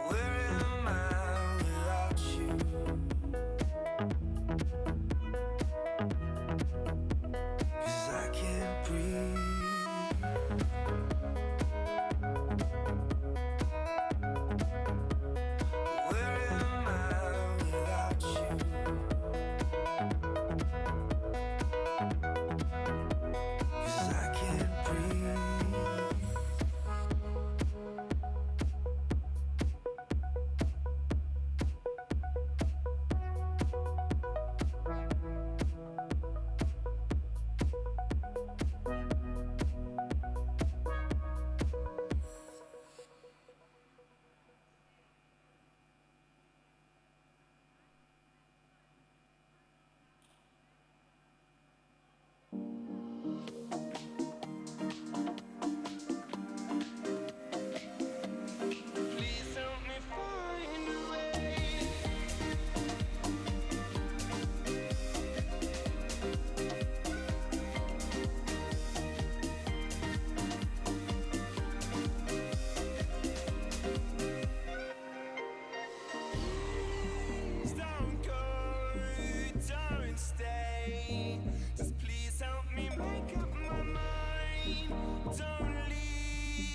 Where am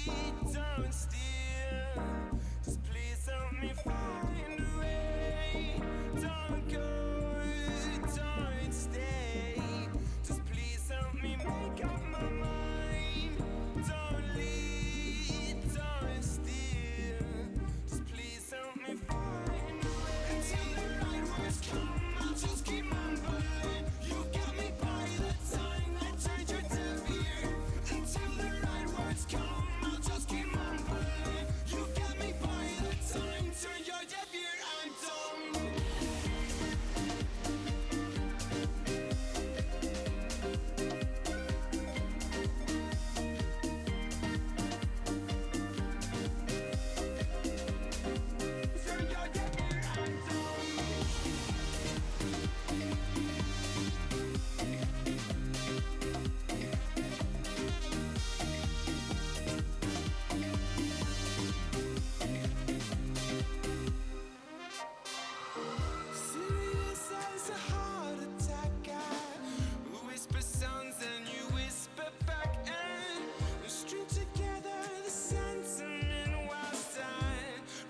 don't steal. Just please help me find a way. Don't go, don't stay. Just please help me make up my mind. Don't lead, don't steal. Just please help me find a way. Until the right words come, I'll just keep mumbling. You got me by the time that turned your deaf ear. Until the right words come, I'll just keep mumbling. You got me by the time, turn your deaf ear. I'm done. Turn your deaf ear. I'm done. Serious as a heart attack. I whisper sounds and you whisper back, and we string together the sentiment whilst I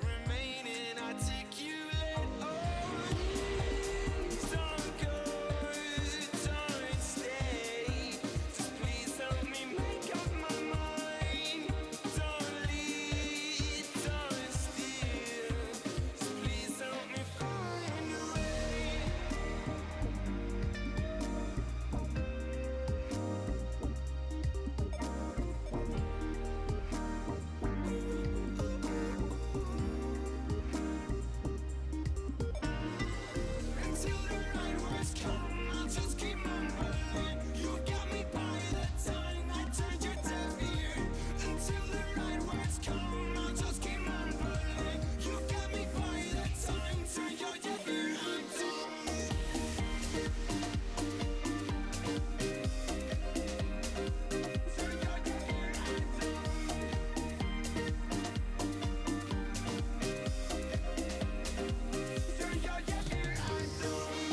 remain inarticulate. Oh, don't go, don't stay. Just please help me make up my mind. Don't lead, don't steal. Just please help me find a way. Until the right words come, I'll just keep mumbling. You got me by the time that turned your deaf ear. Until the right words come, I'll just keep mumbling. You got me by the time, turn your deaf ear. I'm done. Turn your deaf ear. I'm done. Turn your deaf ear. I'm done.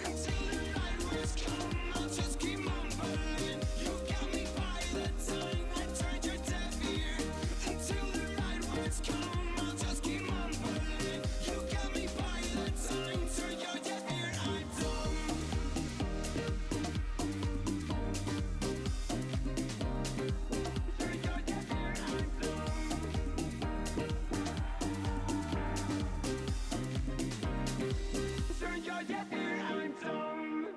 Until the right words come, I'll just keep mumbling. You got me by the time that turned your deaf ear. Until the right words come, I'll just keep mumbling. You got me by the time, turn your deaf ear. I'm done. Turn your deaf ear. I'm done. Turn your deaf ear. I'm done.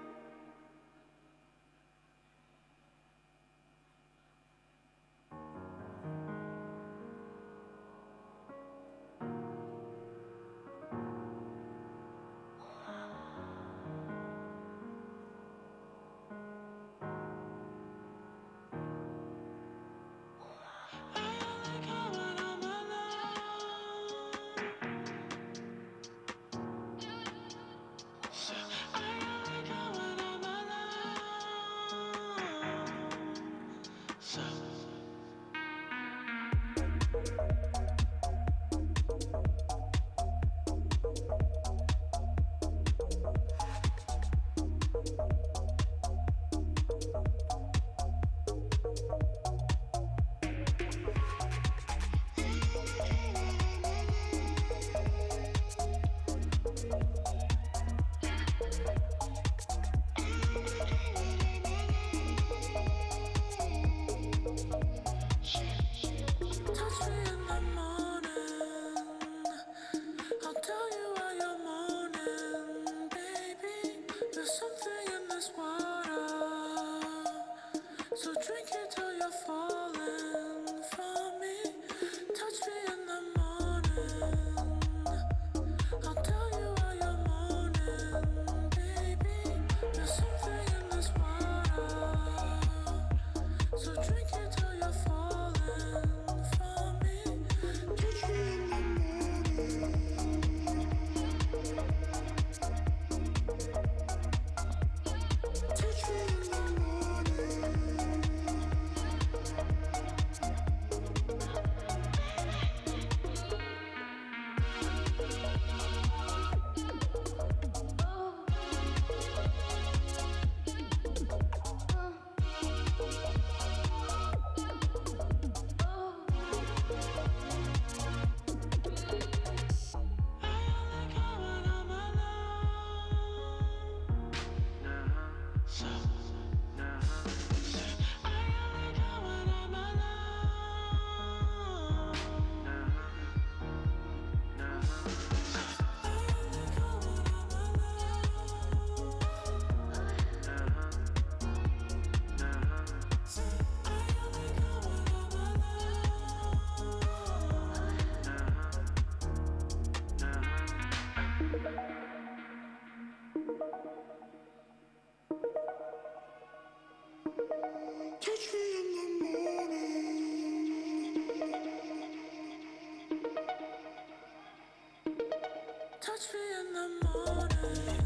Touch me in the morning.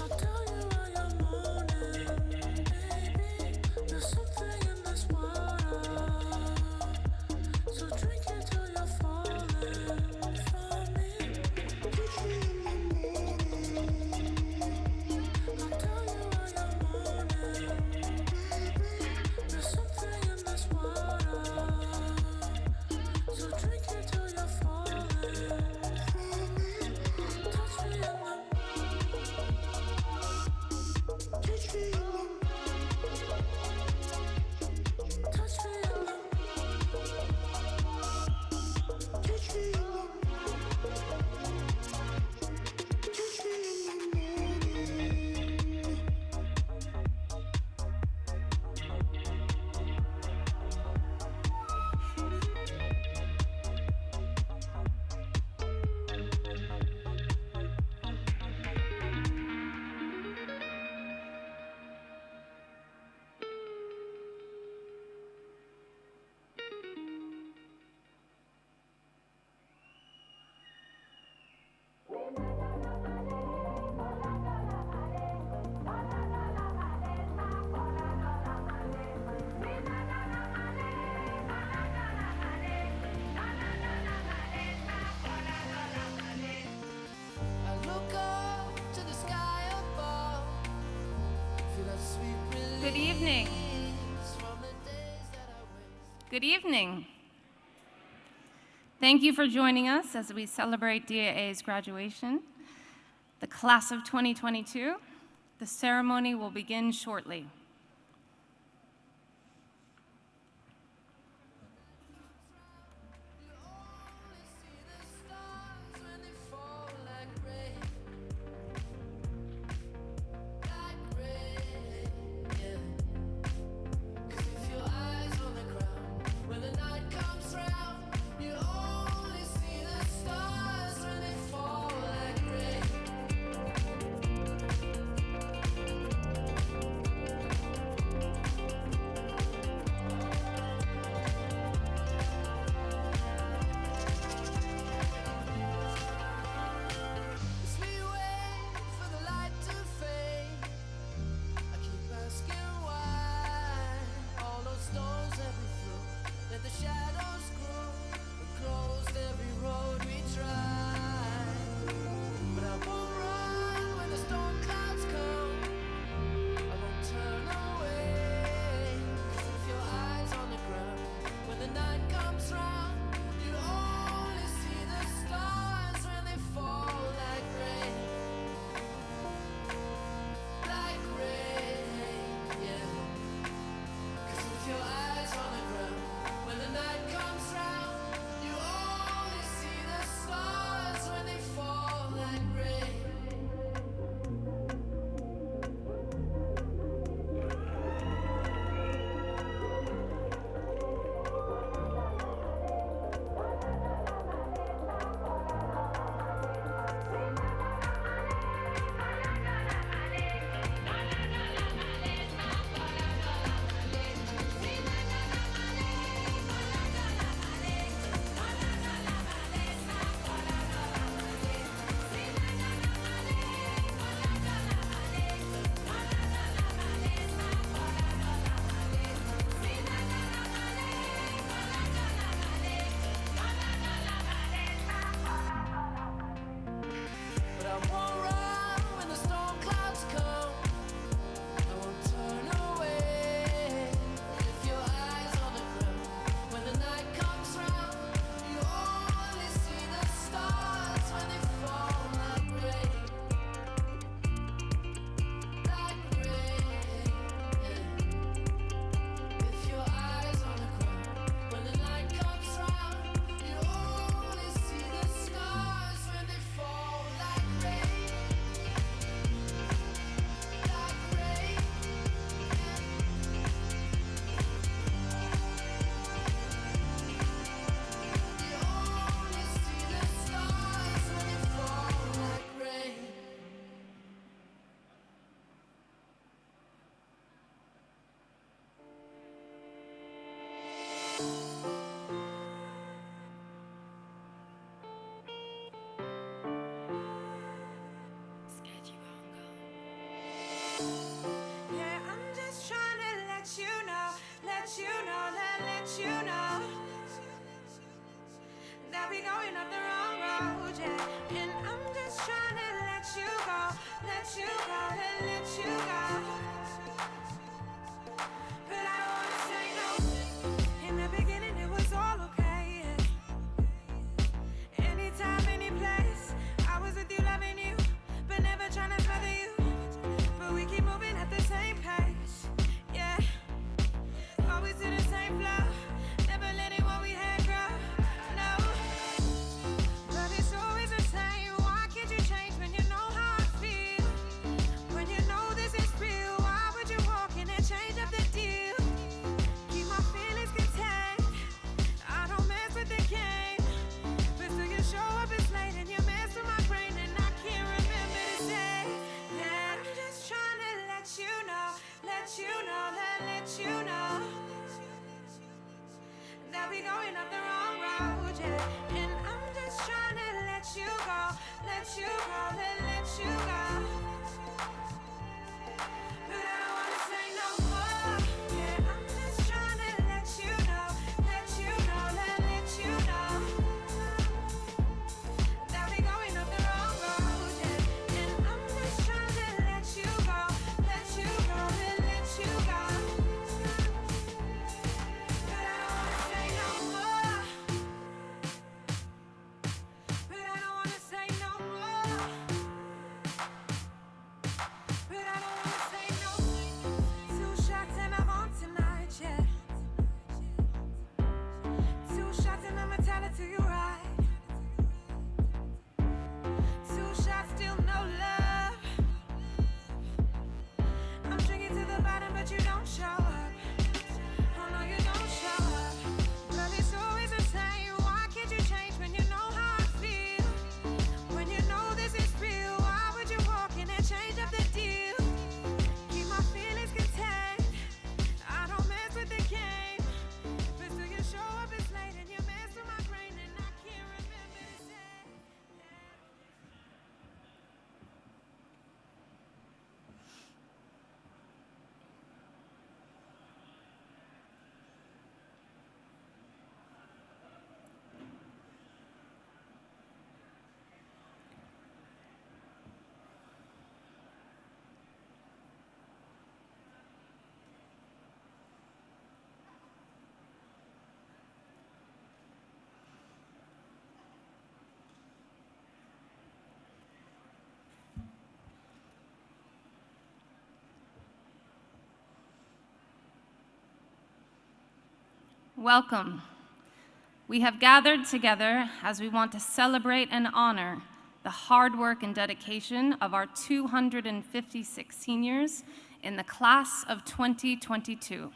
I'll tell you why you're mourning, baby. There's something in this water, so drink it till you're falling for me. Touch me in the morning. I'll tell you why you're mourning, baby. There's something in this water, so drink it till you're falling for me. Touch me in the touch me in the touch me in the touch me in the touch me in the morning. I look up to the sky above, feel a sweet release. Good evening. From the days that I waste. Good evening. Thank you for joining us as we celebrate DAA's graduation, the class of 2022. The ceremony will begin shortly. You only see the stars when they fall like rain. Like rain, yeah. 'Cause if your eyes on the ground, when the night comes round, you only see the stars when they fall like rain. As we wait for the light to fade, I keep asking why. All those stones that we threw, let the shadows grow, we closed every road we tried. But I won't run when the storm clouds come, I won't turn away. 'Cause if your eyes on the ground, when the night comes round, you only see the stars when they fall like rain. Like rain, yeah. 'Cause if your eyes on the ground, when the night comes round, you only see the stars when they fall like rain. But I won't run when the storm clouds come, I won't turn away. If your eyes on the ground, when the night comes round, you only see the stars when they fall like rain. Like rain, yeah. If your eyes on the ground, when the night comes round, you only see the stars when they fall like rain. Like rain, you only see the stars when they fall like rain. going up the wrong road, yeah. And I'm just trying to let you go, let you go, let you go. But I don't wanna say no more, yeah. I'm just trying to let you know, let you know, let you know that we going up the wrong road, yeah. And I'm just trying to let you go, let you go, let you go. But I don't wanna say no more. But I don't wanna say no more. But I don't wanna say no. 2 shots and I'm on tonight, yeah. 2 shots and I'ma tell it to you right. 2 shots, still no love. I'm drinking to the bottom, but you don't show up. Oh no, you don't show up. But it's always the same. Why can't you change when you know how I feel? When you know this is real, why would you walk in and change up the deal? Keep my feelings contained. I don't mess with the game. But still you show up, it's late and you mess with my brain and I can't remember to say. Welcome. We have gathered together as we want to celebrate and honor the hard work and dedication of our 256 seniors in the class of 2022.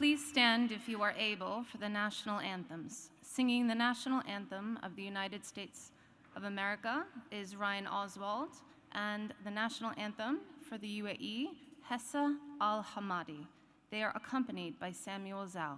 please stand if you are able for the national anthems. Singing the national anthem of the United States of America is Ryan Oswald, and the national anthem for the UAE, Hessa Al-Hamadi. They are accompanied by Samuel Zhao.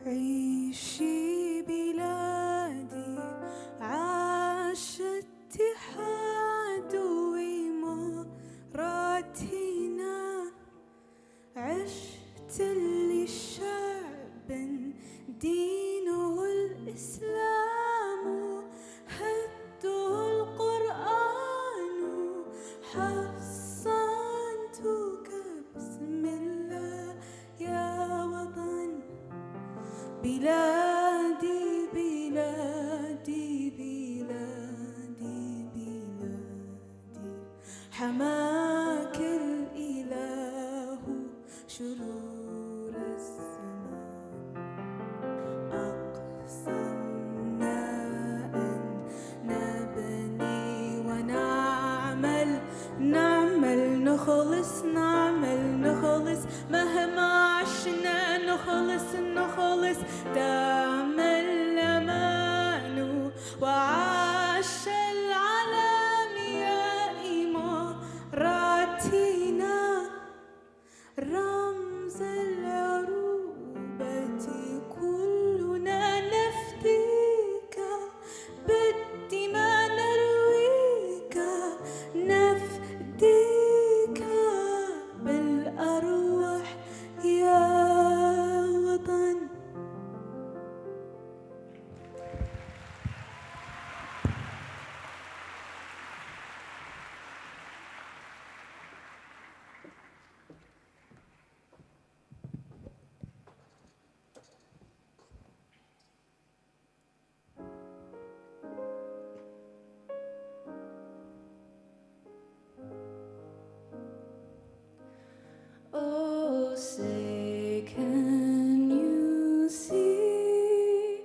عيشي بلادي عاش اتحاد وإماراتنا عشت للشعب دينه الإسلام هده القرآن حصنتك بسم الله يا وطن بلادي بلادي بلادي بلادي حماك الإله شرور الزمان أقسمنا أن نبني ونعمل نخلص مهما عشنا نخلص دام الأمان وعاش العالم يا إماراتنا رمز العروبة كلنا نفديك بالدماء نرويك نفديك بالأرواح يا وطن. Oh, say, can you see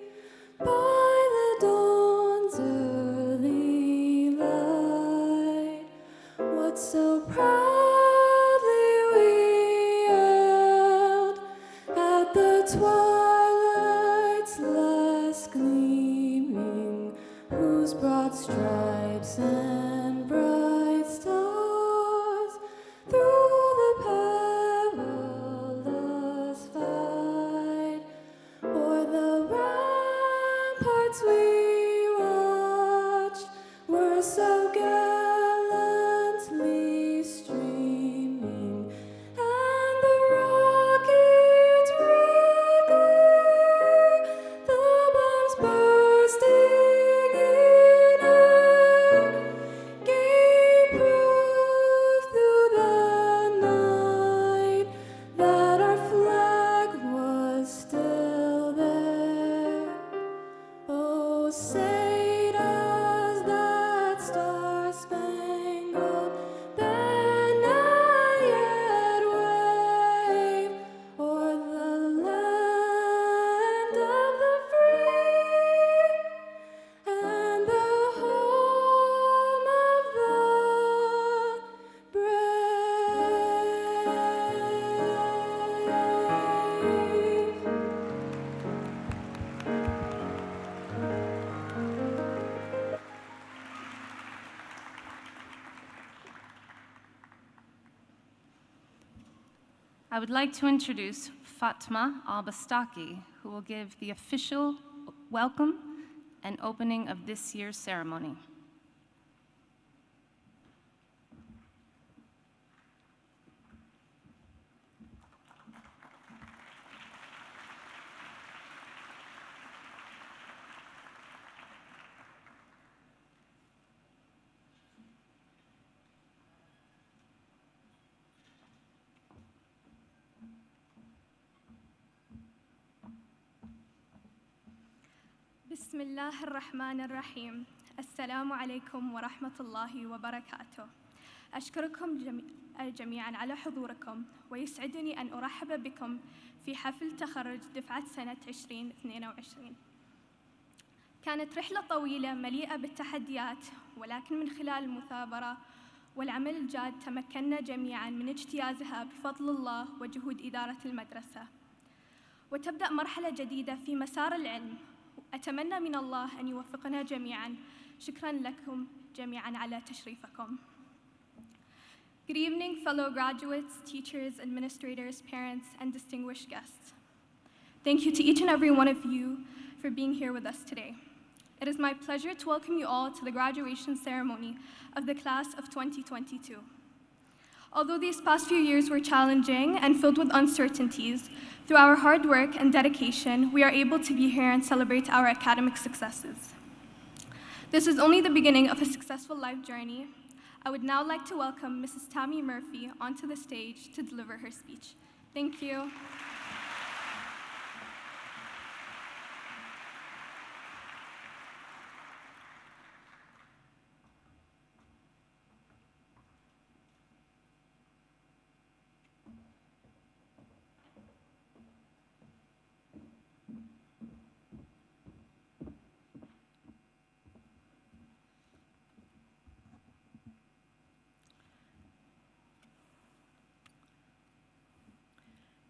by the dawn's early light what so proudly we hailed at the twilight's last gleaming, whose broad stripes and bright stars through the perilous fight o'er the ramparts we watched were so gallantly streaming, and the rockets' red glare, the bombs bursting in air, gave proof through the night that our flag was still there. Oh, say does that star-spangled banner yet wave o'er the land of the free and the home of the brave? I would like to introduce Fatma Al-Bastaki, who will give the official welcome and opening of this year's ceremony. بسم الله الرحمن الرحيم. السلام عليكم ورحمة الله وبركاته. أشكركم جميعاً على حضوركم، ويسعدني أن أرحب بكم في حفل تخرج دفعة سنة 2022. كانت رحلة طويلة مليئة بالتحديات، ولكن من خلال المثابرة والعمل الجاد تمكنا جميعاً من اجتيازها بفضل الله وجهود إدارة المدرسة. وتبدأ مرحلة جديدة في مسار العلم. أتمنى من الله أن يوفقنا جميعاً. شكراً لكم جميعاً على تشريفكم. Good evening, fellow graduates, teachers, administrators, parents, and distinguished guests. Thank you to each and every one of you for being here with us today. It is my pleasure to welcome you all to the graduation ceremony of the class of 2022. Although these past few years were challenging and filled with uncertainties, through our hard work and dedication, we are able to be here and celebrate our academic successes. This is only the beginning of a successful life journey. I would now like to welcome Mrs. Tammy Murphy onto the stage to deliver her speech. Thank you.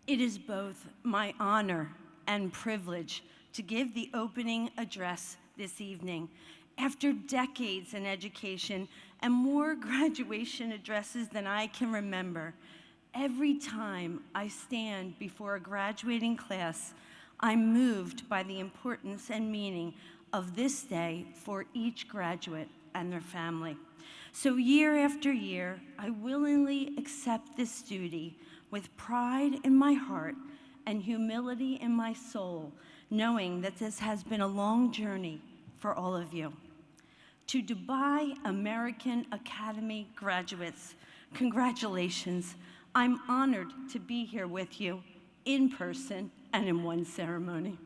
It is both my honor and privilege to give the opening address this evening. After decades in education and more graduation addresses than I can remember, every time I stand before a graduating class, I'm moved by the importance and meaning of this day for each graduate and their family. So year after year, I willingly accept this duty with pride in my heart and humility in my soul, knowing that this has been a long journey for all of you. To Dubai American Academy graduates, congratulations. I'm honored to be here with you in person and in one ceremony.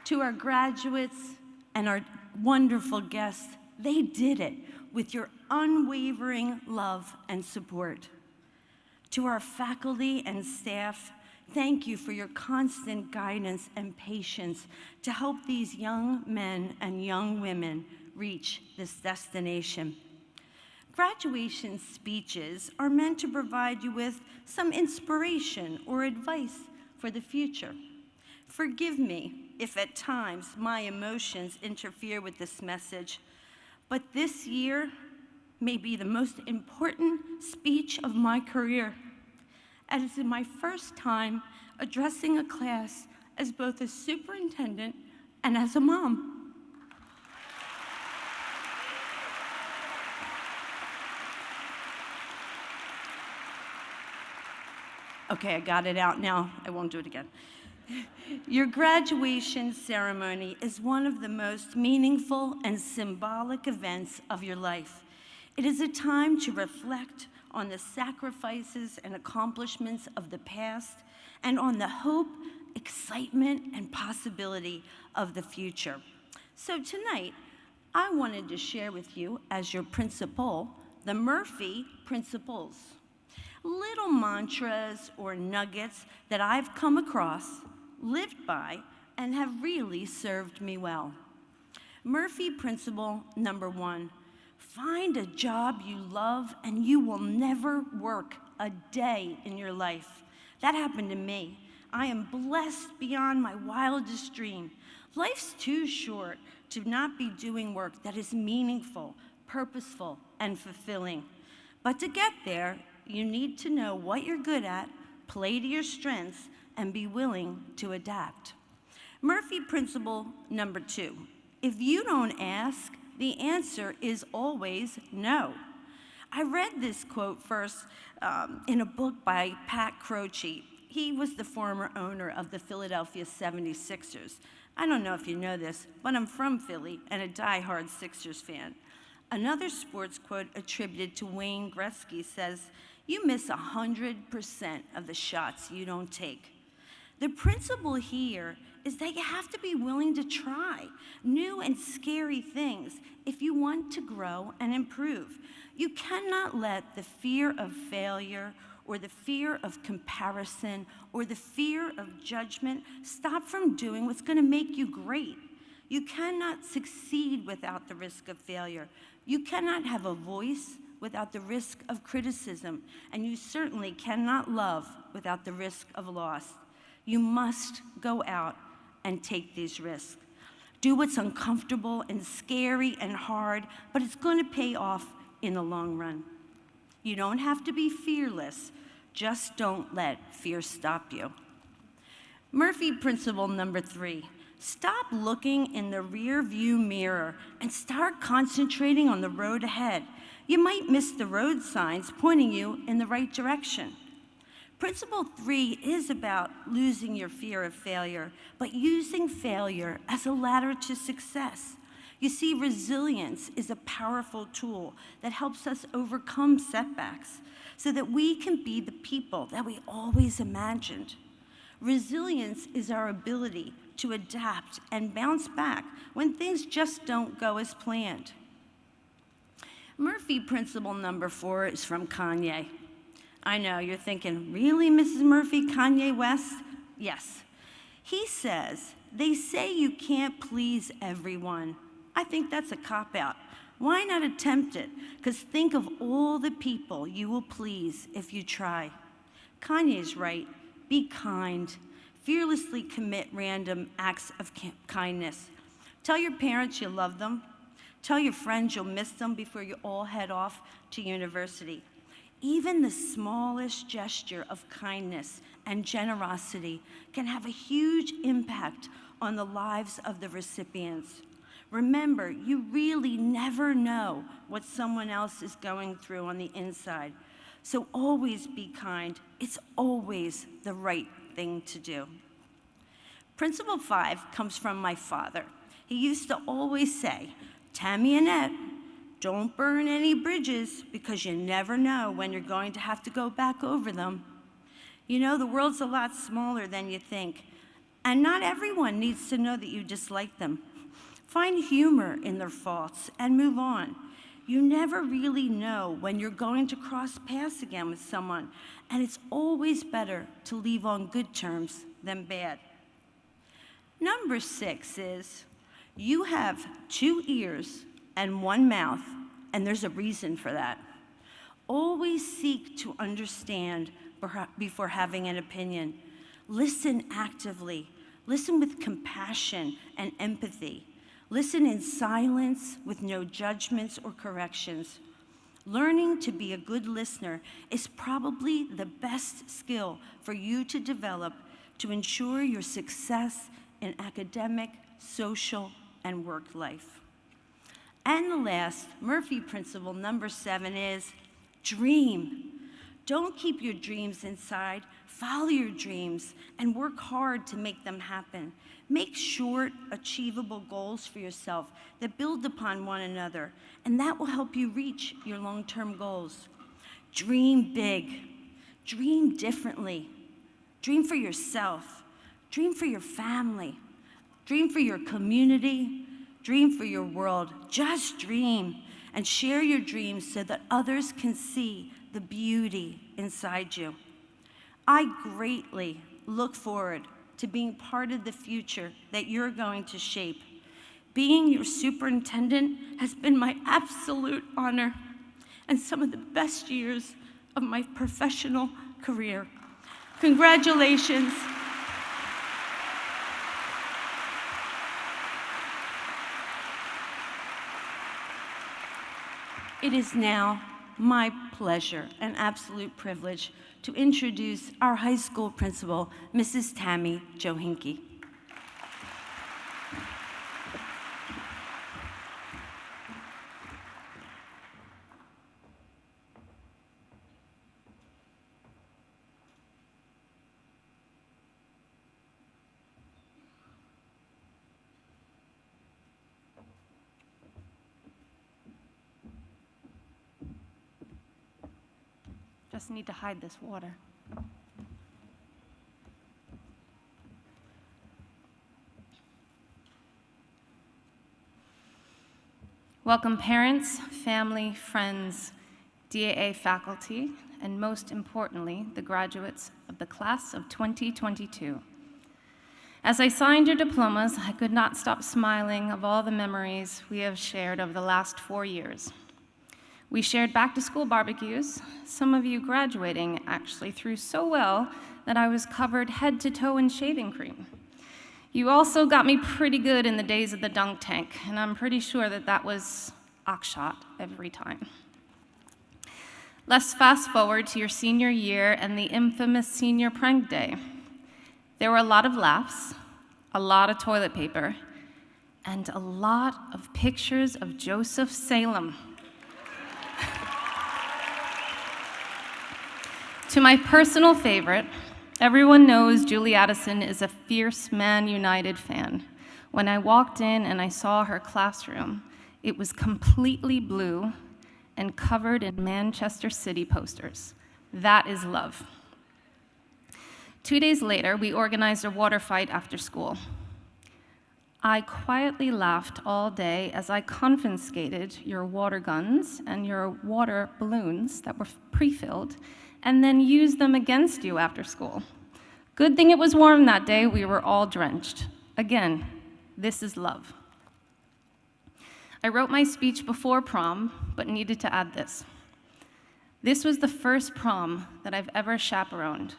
To our graduates and our wonderful guests, they did it with your unwavering love and support. To our faculty and staff, thank you for your constant guidance and patience to help these young men and young women reach this destination. Graduation speeches are meant to provide you with some inspiration or advice for the future. Forgive me if at times my emotions interfere with this message, but this year may be the most important speech of my career, as it is my first time addressing a class as both a superintendent and as a mom. Okay, I got it out now. I won't do it again. Your graduation ceremony is one of the most meaningful and symbolic events of your life. It is a time to reflect on the sacrifices and accomplishments of the past and on the hope, excitement, and possibility of the future. So tonight, I wanted to share with you, as your principal, the Murphy Principles. Little mantras or nuggets that I've come across, lived by, and have really served me well. Murphy Principle number 1, find a job you love and you will never work a day in your life. That happened to me. I am blessed beyond my wildest dream. Life's too short to not be doing work that is meaningful, purposeful, and fulfilling. But to get there, you need to know what you're good at, play to your strengths, and be willing to adapt. Murphy Principle number 2, if you don't ask, the answer is always no. I read this quote first in a book by Pat Croce. He was the former owner of the Philadelphia 76ers. I don't know if you know this, but I'm from Philly and a diehard Sixers fan. Another sports quote attributed to Wayne Gretzky says, "You miss 100% of the shots you don't take." The principle here is that you have to be willing to try new and scary things if you want to grow and improve. You cannot let the fear of failure or the fear of comparison or the fear of judgment stop from doing what's going to make you great. You cannot succeed without the risk of failure. You cannot have a voice without the risk of criticism, and you certainly cannot love without the risk of loss. You must go out and take these risks. Do what's uncomfortable and scary and hard, but it's going to pay off in the long run. You don't have to be fearless. Just don't let fear stop you. Murphy principle number 3. Stop looking in the rear view mirror and start concentrating on the road ahead. You might miss the road signs pointing you in the right direction. Principle 3 is about losing your fear of failure, but using failure as a ladder to success. You see, resilience is a powerful tool that helps us overcome setbacks so that we can be the people that we always imagined. Resilience is our ability to adapt and bounce back when things just don't go as planned. Murphy principle number 4 is from Kanye. I know, you're thinking, really, Mrs. Murphy, Kanye West? Yes. He says, they say you can't please everyone. I think that's a cop-out. Why not attempt it? Because think of all the people you will please if you try. Kanye's right. Be kind. Fearlessly commit random acts of kindness. Tell your parents you love them. Tell your friends you'll miss them before you all head off to university. Even the smallest gesture of kindness and generosity can have a huge impact on the lives of the recipients. Remember, you really never know what someone else is going through on the inside. So always be kind. It's always the right thing to do. Principle 5 comes from my father. He used to always say, Tammy Annette, don't burn any bridges because you never know when you're going to have to go back over them. You know, the world's a lot smaller than you think, and not everyone needs to know that you dislike them. Find humor in their faults and move on. You never really know when you're going to cross paths again with someone, and it's always better to leave on good terms than bad. Number 6 is, you have 2 ears and 1 mouth, and there's a reason for that. Always seek to understand before having an opinion. Listen actively. Listen with compassion and empathy. Listen in silence with no judgments or corrections. Learning to be a good listener is probably the best skill for you to develop to ensure your success in academic, social, and work life. And the last, Murphy principle number 7 is dream. Don't keep your dreams inside. Follow your dreams and work hard to make them happen. Make short, achievable goals for yourself that build upon one another, and that will help you reach your long-term goals. Dream big. Dream differently. Dream for yourself. Dream for your family. Dream for your community. Dream for your world. Just dream and share your dreams so that others can see the beauty inside you. I greatly look forward to being part of the future that you're going to shape. Being your superintendent has been my absolute honor and some of the best years of my professional career. Congratulations. It is now my pleasure and absolute privilege to introduce our high school principal, Mrs. Tammy Johinke. Just need to hide this water. Welcome parents, family, friends, DAA faculty, and most importantly, the graduates of the class of 2022. As I signed your diplomas, I could not stop smiling of all the memories we have shared over the last 4 years. We shared back-to-school barbecues, some of you graduating actually through so well that I was covered head to toe in shaving cream. You also got me pretty good in the days of the dunk tank, and I'm pretty sure that that was Akshat every time. Let's fast forward to your senior year and the infamous senior prank day. There were a lot of laughs, a lot of toilet paper, and a lot of pictures of Joseph Salem. To my personal favorite, everyone knows Julie Addison is a fierce Man United fan. When I walked in and I saw her classroom, it was completely blue and covered in Manchester City posters. That is love. 2 days later, we organized a water fight after school. I quietly laughed all day as I confiscated your water guns and your water balloons that were pre-filled and then used them against you after school. Good thing it was warm that day, we were all drenched. Again, this is love. I wrote my speech before prom, but needed to add this. This was the first prom that I've ever chaperoned,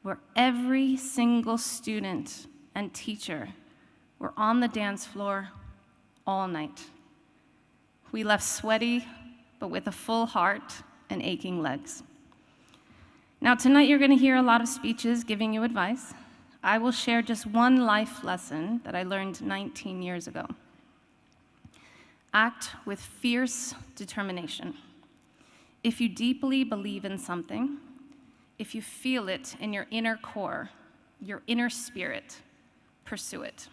where every single student and teacher were on the dance floor all night. We left sweaty, but with a full heart and aching legs. Now tonight you're gonna hear a lot of speeches giving you advice. I will share just one life lesson that I learned 19 years ago. Act with fierce determination. If you deeply believe in something, if you feel it in your inner core, your inner spirit, pursue it.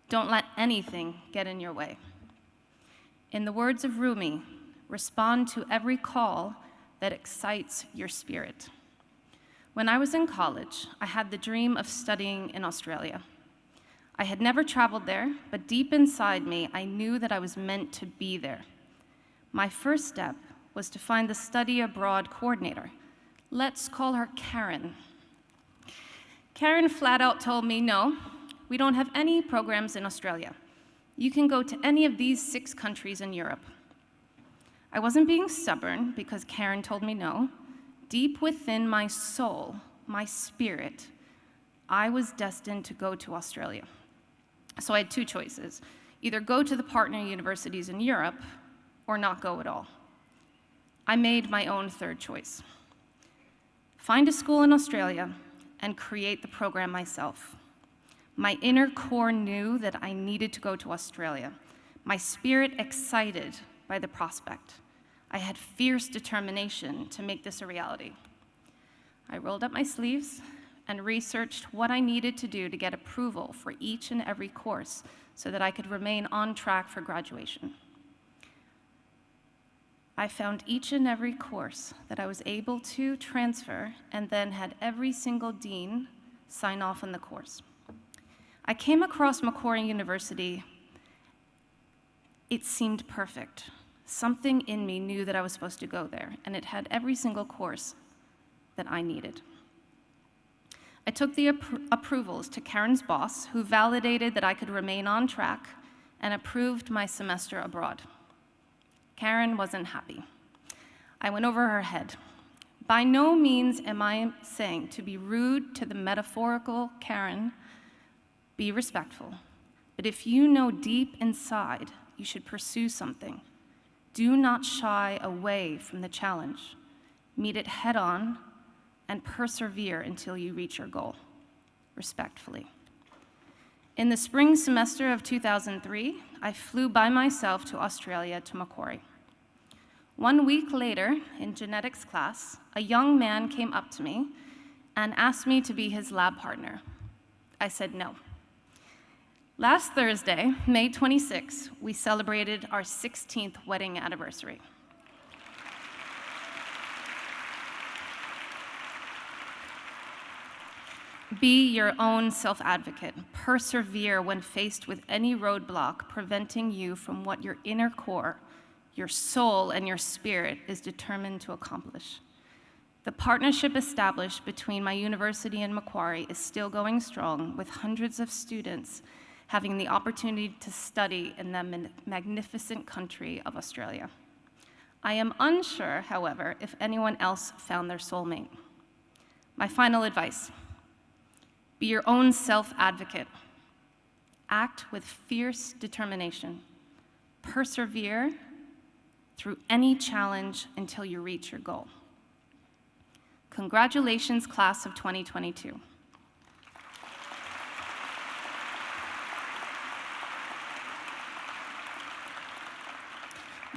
Don't let anything get in your way. In the words of Rumi, respond to every call that excites your spirit. When I was in college, I had the dream of studying in Australia. I had never traveled there, but deep inside me, I knew that I was meant to be there. My first step was to find the study abroad coordinator. Let's call her Karen. Karen flat out told me, no, we don't have any programs in Australia. You can go to any of these 6 countries in Europe. I wasn't being stubborn because Karen told me no. Deep within my soul, my spirit, I was destined to go to Australia. So I had 2 choices, either go to the partner universities in Europe or not go at all. I made my own 3rd choice. Find a school in Australia and create the program myself. My inner core knew that I needed to go to Australia. My spirit excited by the prospect. I had fierce determination to make this a reality. I rolled up my sleeves and researched what I needed to do to get approval for each and every course so that I could remain on track for graduation. I found each and every course that I was able to transfer and then had every single dean sign off on the course. I came across Macquarie University. It seemed perfect. Something in me knew that I was supposed to go there, and it had every single course that I needed. I took the approvals to Karen's boss, who validated that I could remain on track and approved my semester abroad. Karen wasn't happy. I went over her head. By no means am I saying to be rude to the metaphorical Karen. Be respectful. But if you know deep inside you should pursue something, do not shy away from the challenge. Meet it head on and persevere until you reach your goal, respectfully. In the spring semester of 2003, I flew by myself to Australia to Macquarie. 1 week later, in genetics class, a young man came up to me and asked me to be his lab partner. I said no. Last Thursday, May 26, we celebrated our 16th wedding anniversary. Be your own self-advocate. Persevere when faced with any roadblock preventing you from what your inner core, your soul, and your spirit is determined to accomplish. The partnership established between my university and Macquarie is still going strong, with hundreds of students having the opportunity to study in the magnificent country of Australia. I am unsure, however, if anyone else found their soulmate. My final advice: be your own self-advocate. Act with fierce determination. Persevere through any challenge until you reach your goal. Congratulations, class of 2022.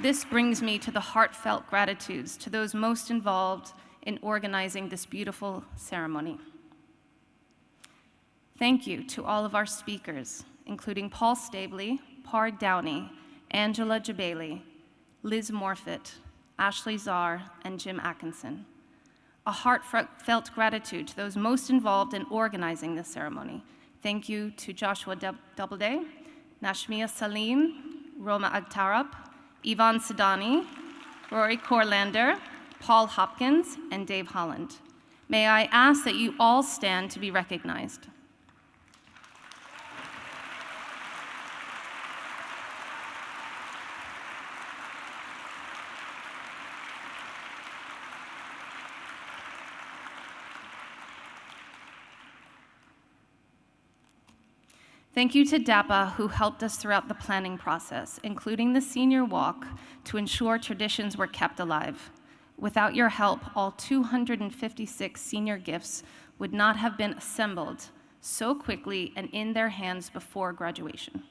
This brings me to the heartfelt gratitudes to those most involved in organizing this beautiful ceremony. Thank you to all of our speakers, including Paul Stabley, Pard Downey, Angela Jabali, Liz Morfitt, Ashley Czar, and Jim Atkinson. A heartfelt gratitude to those most involved in organizing this ceremony. Thank you to Joshua Doubleday, Nashmia Salim, Roma Agtarap, Ivan Sidani, Rory Corlander, Paul Hopkins, and Dave Holland. May I ask that you all stand to be recognized. Thank you to DAPA, who helped us throughout the planning process, including the senior walk, to ensure traditions were kept alive. Without your help, all 256 senior gifts would not have been assembled so quickly and in their hands before graduation.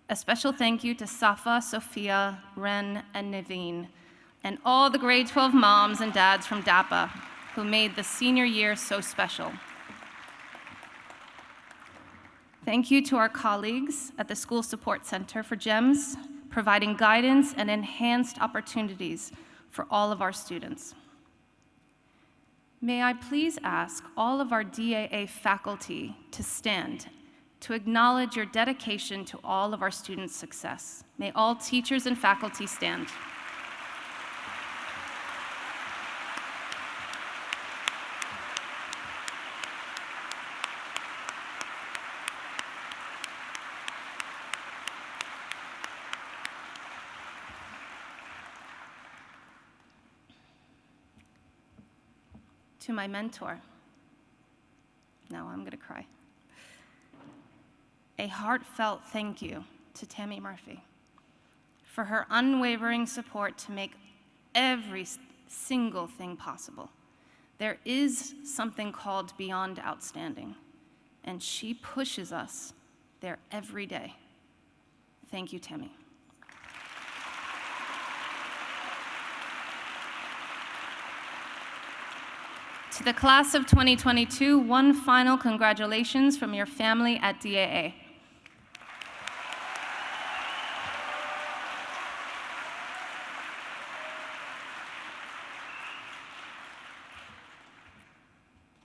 A special thank you to Safa, Sophia, Ren, and Naveen, and all the grade 12 moms and dads from DAPA who made the senior year so special. Thank you to our colleagues at the School Support Center for GEMS, providing guidance and enhanced opportunities for all of our students. May I please ask all of our DAA faculty to stand to acknowledge your dedication to all of our students' success. May all teachers and faculty stand. To my mentor, now I'm gonna cry. A heartfelt thank you to Tammy Murphy for her unwavering support to make every single thing possible. There is something called Beyond Outstanding, and she pushes us there every day. Thank you, Tammy. To the class of 2022, one final congratulations from your family at DAA.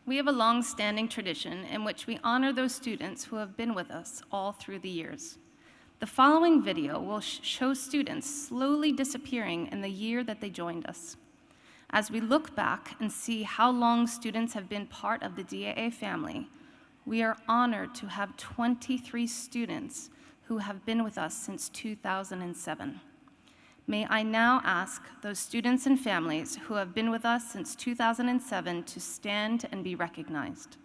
We have a long-standing tradition in which we honor those students who have been with us all through the years. The following video will show students slowly disappearing in the year that they joined us. As we look back and see how long students have been part of the DAA family, we are honored to have 23 students who have been with us since 2007. May I now ask those students and families who have been with us since 2007 to stand and be recognized.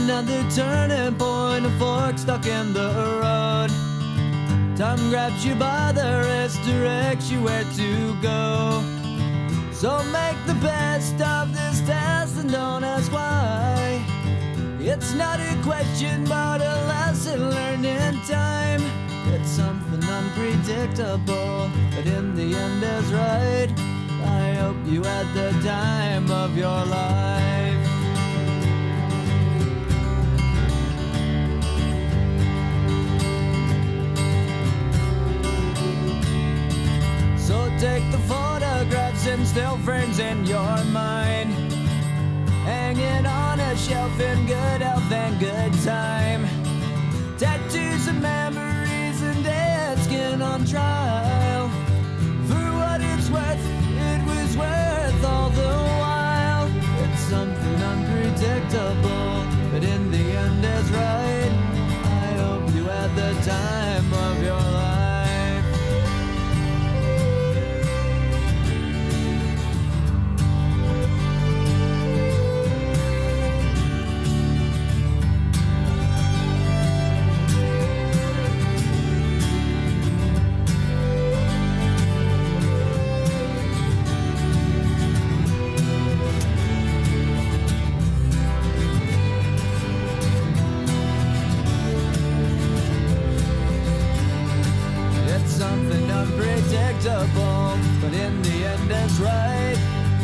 another turning point, a fork stuck in the road. Time grabs you by the wrist, directs you where to go. So make the best of this test and don't ask why. It's not a question but a lesson learned in time. It's something unpredictable, but in the end is right. I hope you had the time of your life. So take the photographs and still frames in your mind, hanging on a shelf in good health and good time. Tattoos and memories and dead skin on trial. For what it's worth, it was worth all the while. It's something unpredictable, but in the end is right. I hope you had the time of your life. Unpredictable, but in the end it's right.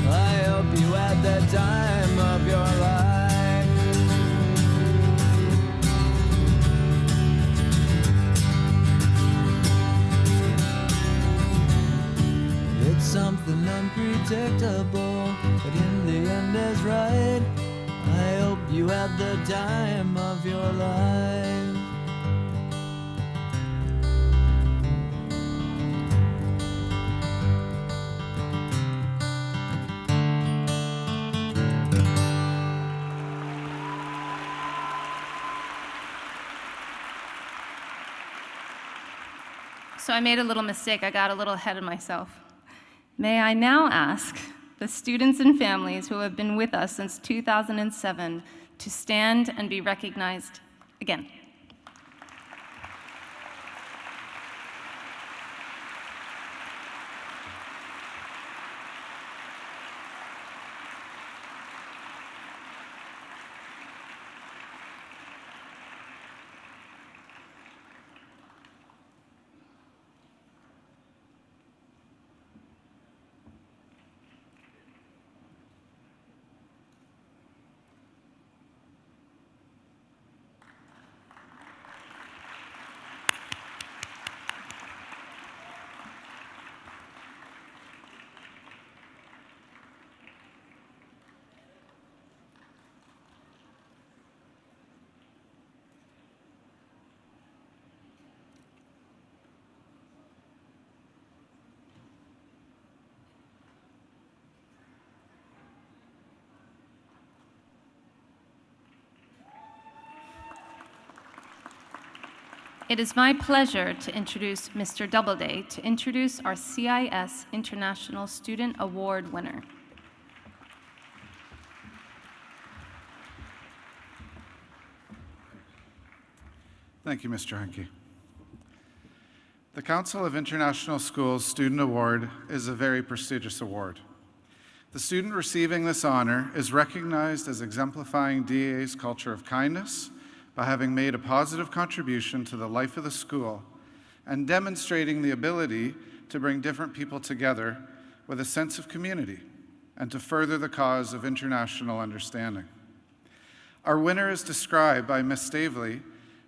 I hope you had the time of your life. It's something unpredictable, but in the end is right. I hope you had the time of your life. So I made a little mistake. I got a little ahead of myself. May I now ask the students and families who have been with us since 2007 to stand and be recognized again. It is my pleasure to introduce Mr. Doubleday to introduce our CIS International Student Award winner. Thank you, Mr. Henke. The Council of International Schools Student Award is a very prestigious award. The student receiving this honor is recognized as exemplifying DAA's culture of kindness by having made a positive contribution to the life of the school and demonstrating the ability to bring different people together with a sense of community and to further the cause of international understanding. Our winner is described by Ms. Stavely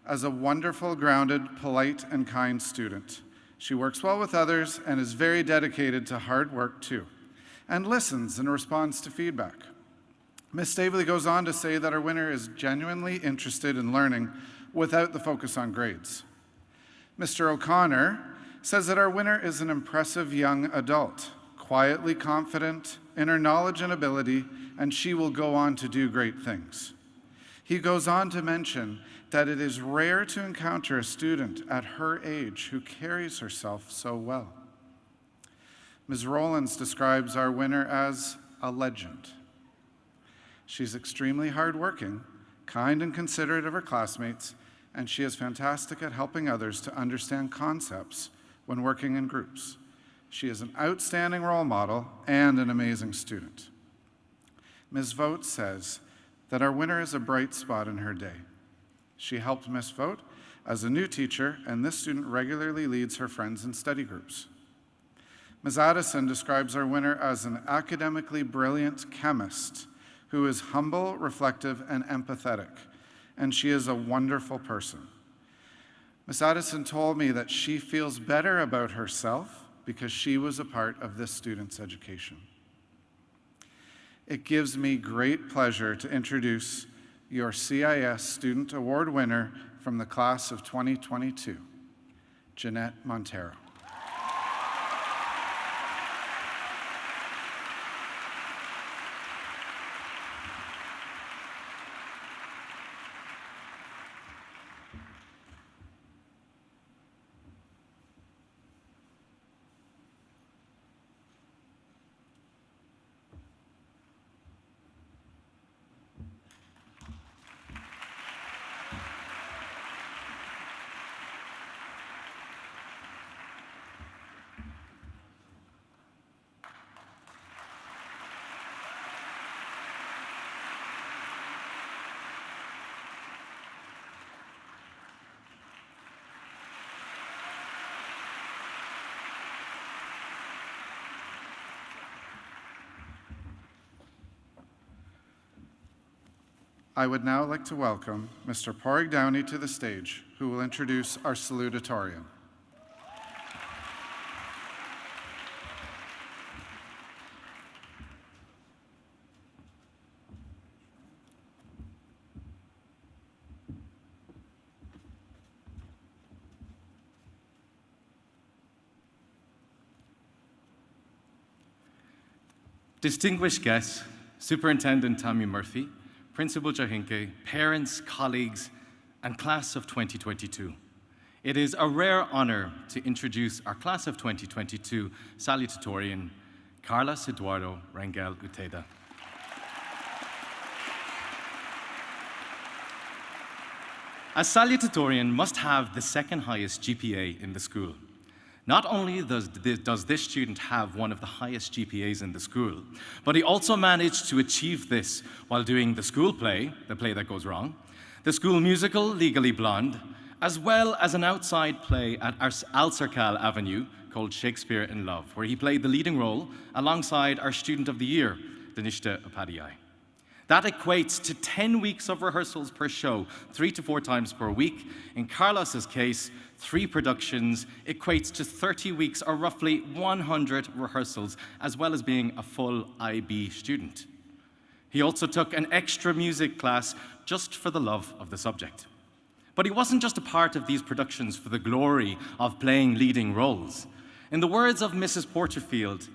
as a wonderful, grounded, polite, and kind student. She works well with others and is very dedicated to hard work too, and listens and responds to feedback. Ms. Stavely goes on to say that our winner is genuinely interested in learning without the focus on grades. Mr. O'Connor says that our winner is an impressive young adult, quietly confident in her knowledge and ability, and she will go on to do great things. He goes on to mention that it is rare to encounter a student at her age who carries herself so well. Ms. Rowlands describes our winner as a legend. She's extremely hardworking, kind and considerate of her classmates, and she is fantastic at helping others to understand concepts when working in groups. She is an outstanding role model and an amazing student. Ms. Vogt says that our winner is a bright spot in her day. She helped Ms. Vogt as a new teacher, and this student regularly leads her friends in study groups. Ms. Addison describes our winner as an academically brilliant chemist who is humble, reflective, and empathetic, and she is a wonderful person. Ms. Addison told me that she feels better about herself because she was a part of this student's education. It gives me great pleasure to introduce your CIS Student Award winner from the class of 2022, Jeanette Montero. I would now like to welcome Mr. Pádraig Downey to the stage, who will introduce our salutatorian. Distinguished guests, Superintendent Tammy Murphy, Principal Jahinke, parents, colleagues, and class of 2022. It is a rare honor to introduce our class of 2022 salutatorian, Carlos Eduardo Rangel Uteda. A salutatorian must have the second highest GPA in the school. Not only does this student have one of the highest GPAs in the school, but he also managed to achieve this while doing the school play, The Play That Goes Wrong, the school musical, Legally Blonde, as well as an outside play at Al Serkal Avenue called Shakespeare in Love, where he played the leading role alongside our Student of the Year, Danishta Upadhyay. That equates to 10 weeks of rehearsals per show, 3 to 4 times per week. In Carlos's case, 3 productions equates to 30 weeks or roughly 100 rehearsals, as well as being a full IB student. He also took an extra music class just for the love of the subject. But he wasn't just a part of these productions for the glory of playing leading roles. In the words of Mrs. Porterfield,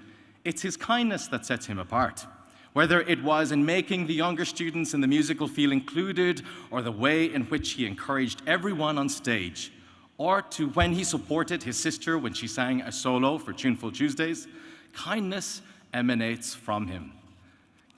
it's his kindness that sets him apart. Whether it was in making the younger students in the musical feel included, or the way in which he encouraged everyone on stage, or to when he supported his sister when she sang a solo for Tuneful Tuesdays, kindness emanates from him.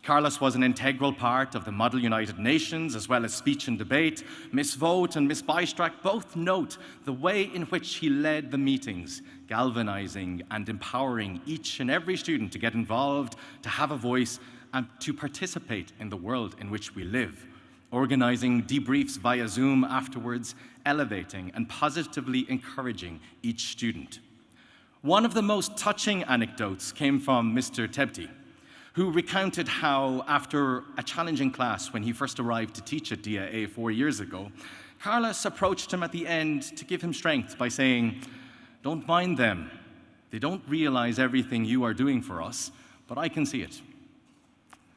Carlos was an integral part of the Model United Nations, as well as speech and debate. Miss Vogt and Miss Bystrack both note the way in which he led the meetings, galvanizing and empowering each and every student to get involved, to have a voice, and to participate in the world in which we live, organizing debriefs via Zoom afterwards, elevating and positively encouraging each student. One of the most touching anecdotes came from Mr. Tebti, who recounted how, after a challenging class when he first arrived to teach at DAA 4 years ago, Carlos approached him at the end to give him strength by saying, "Don't mind them. They don't realize everything you are doing for us, but I can see it."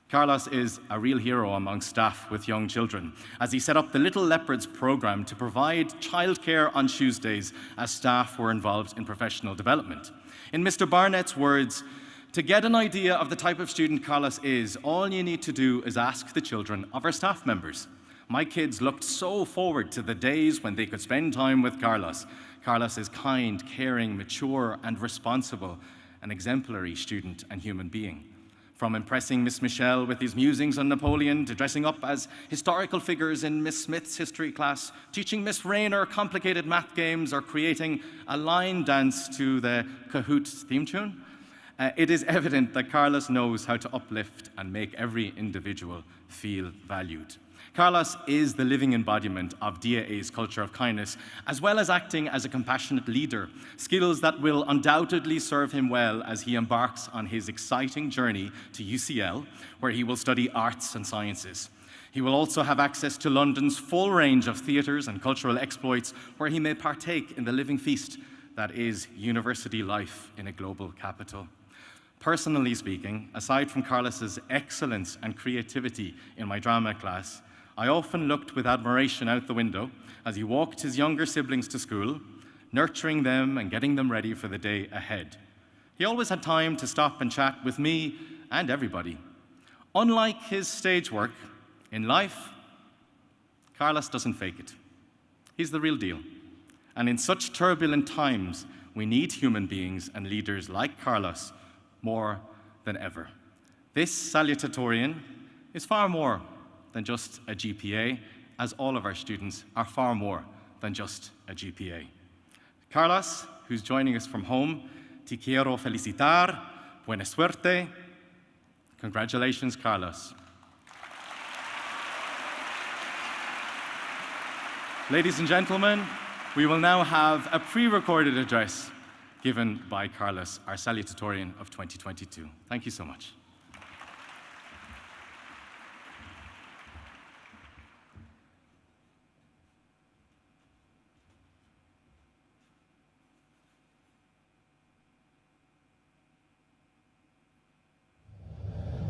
Carlos is a real hero among staff with young children, as he set up the Little Leopards program to provide childcare on Tuesdays as staff were involved in professional development. In Mr. Barnett's words, "To get an idea of the type of student Carlos is, all you need to do is ask the children of our staff members. My kids looked so forward to the days when they could spend time with Carlos. Carlos is kind, caring, mature, and responsible, an exemplary student and human being. From impressing Miss Michelle with his musings on Napoleon, to dressing up as historical figures in Miss Smith's history class, teaching Miss Rayner complicated math games, or creating a line dance to the Kahoot theme tune, it is evident that Carlos knows how to uplift and make every individual feel valued. Carlos is the living embodiment of DAA's culture of kindness, as well as acting as a compassionate leader, skills that will undoubtedly serve him well as he embarks on his exciting journey to UCL, where he will study arts and sciences. He will also have access to London's full range of theatres and cultural exploits, where he may partake in the living feast that is university life in a global capital. Personally speaking, aside from Carlos's excellence and creativity in my drama class, I often looked with admiration out the window as he walked his younger siblings to school, nurturing them and getting them ready for the day ahead. He always had time to stop and chat with me and everybody. Unlike his stage work, in life, Carlos doesn't fake it. He's the real deal. And in such turbulent times, we need human beings and leaders like Carlos more than ever. This salutatorian is far more than just a GPA, as all of our students are far more than just a GPA. Carlos, who's joining us from home, te quiero felicitar, buena suerte. Congratulations, Carlos. Ladies and gentlemen, we will now have a pre-recorded address given by Carlos, our salutatorian of 2022. Thank you so much.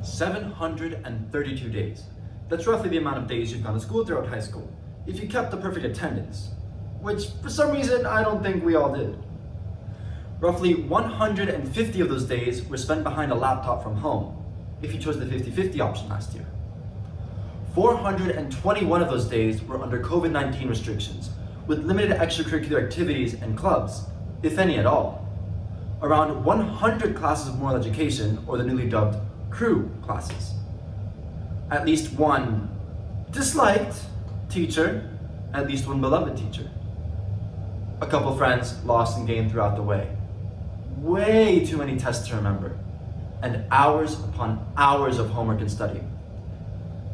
$732 days. That's roughly the amount of days you've gone to school throughout high school, if you kept the perfect attendance, which for some reason I don't think we all did. Roughly 150 of those days were spent behind a laptop from home, if you chose the 50-50 option last year. 421 of those days were under COVID-19 restrictions, with limited extracurricular activities and clubs, if any at all. Around 100 classes of moral education, or the newly dubbed crew classes. At least one disliked teacher, at least one beloved teacher. A couple friends lost and gained throughout the way. Way too many tests to remember, and hours upon hours of homework and study.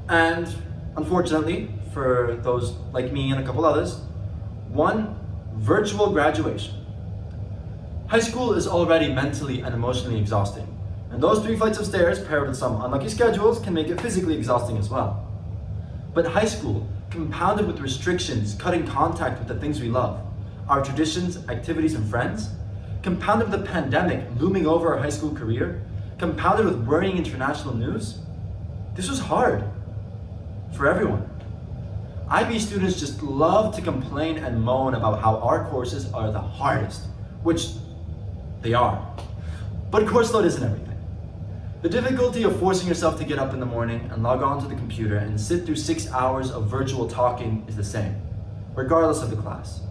And unfortunately, for those like me and a couple others, one virtual graduation. High school is already mentally and emotionally exhausting, and those 3 flights of stairs paired with some unlucky schedules can make it physically exhausting as well. But high school, compounded with restrictions, cutting contact with the things we love, our traditions, activities, and friends, compounded with the pandemic looming over our high school career, compounded with worrying international news, this was hard for everyone. IB students just love to complain and moan about how our courses are the hardest, which they are. But course load isn't everything. The difficulty of forcing yourself to get up in the morning and log on to the computer and sit through 6 hours of virtual talking is the same, regardless of the class.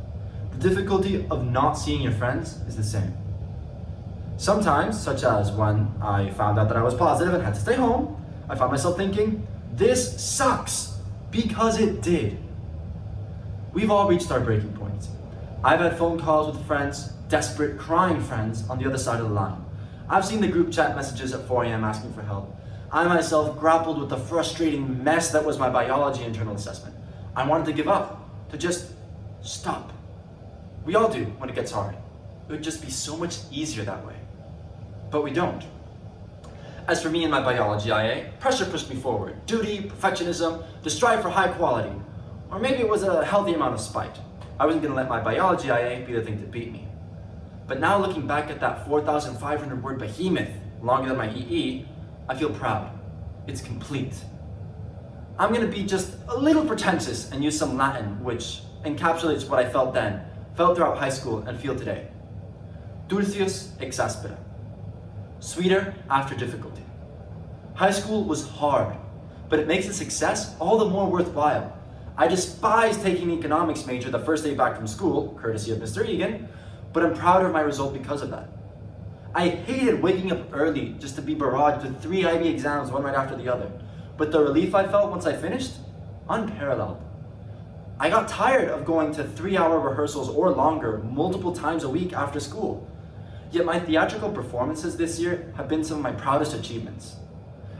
The difficulty of not seeing your friends is the same. Sometimes, such as when I found out that I was positive and had to stay home, I found myself thinking, this sucks, because it did. We've all reached our breaking points. I've had phone calls with friends, desperate, crying friends on the other side of the line. I've seen the group chat messages at 4 a.m. asking for help. I myself grappled with the frustrating mess that was my biology internal assessment. I wanted to give up, to just stop. We all do when it gets hard. It would just be so much easier that way. But we don't. As for me and my biology IA, pressure pushed me forward. Duty, perfectionism, to strive for high quality. Or maybe it was a healthy amount of spite. I wasn't gonna let my biology IA be the thing to beat me. But now looking back at that 4,500 word behemoth, longer than my EE, I feel proud. It's complete. I'm gonna be just a little pretentious and use some Latin, which encapsulates what I felt then, felt throughout high school, and feel today. Dulcius ex aspera. Sweeter after difficulty. High school was hard, but it makes a success all the more worthwhile. I despise taking the economics major the first day back from school, courtesy of Mr. Egan, but I'm proud of my result because of that. I hated waking up early just to be barraged with 3 IB exams, one right after the other. But the relief I felt once I finished, unparalleled. I got tired of going to 3-hour rehearsals or longer multiple times a week after school. Yet my theatrical performances this year have been some of my proudest achievements.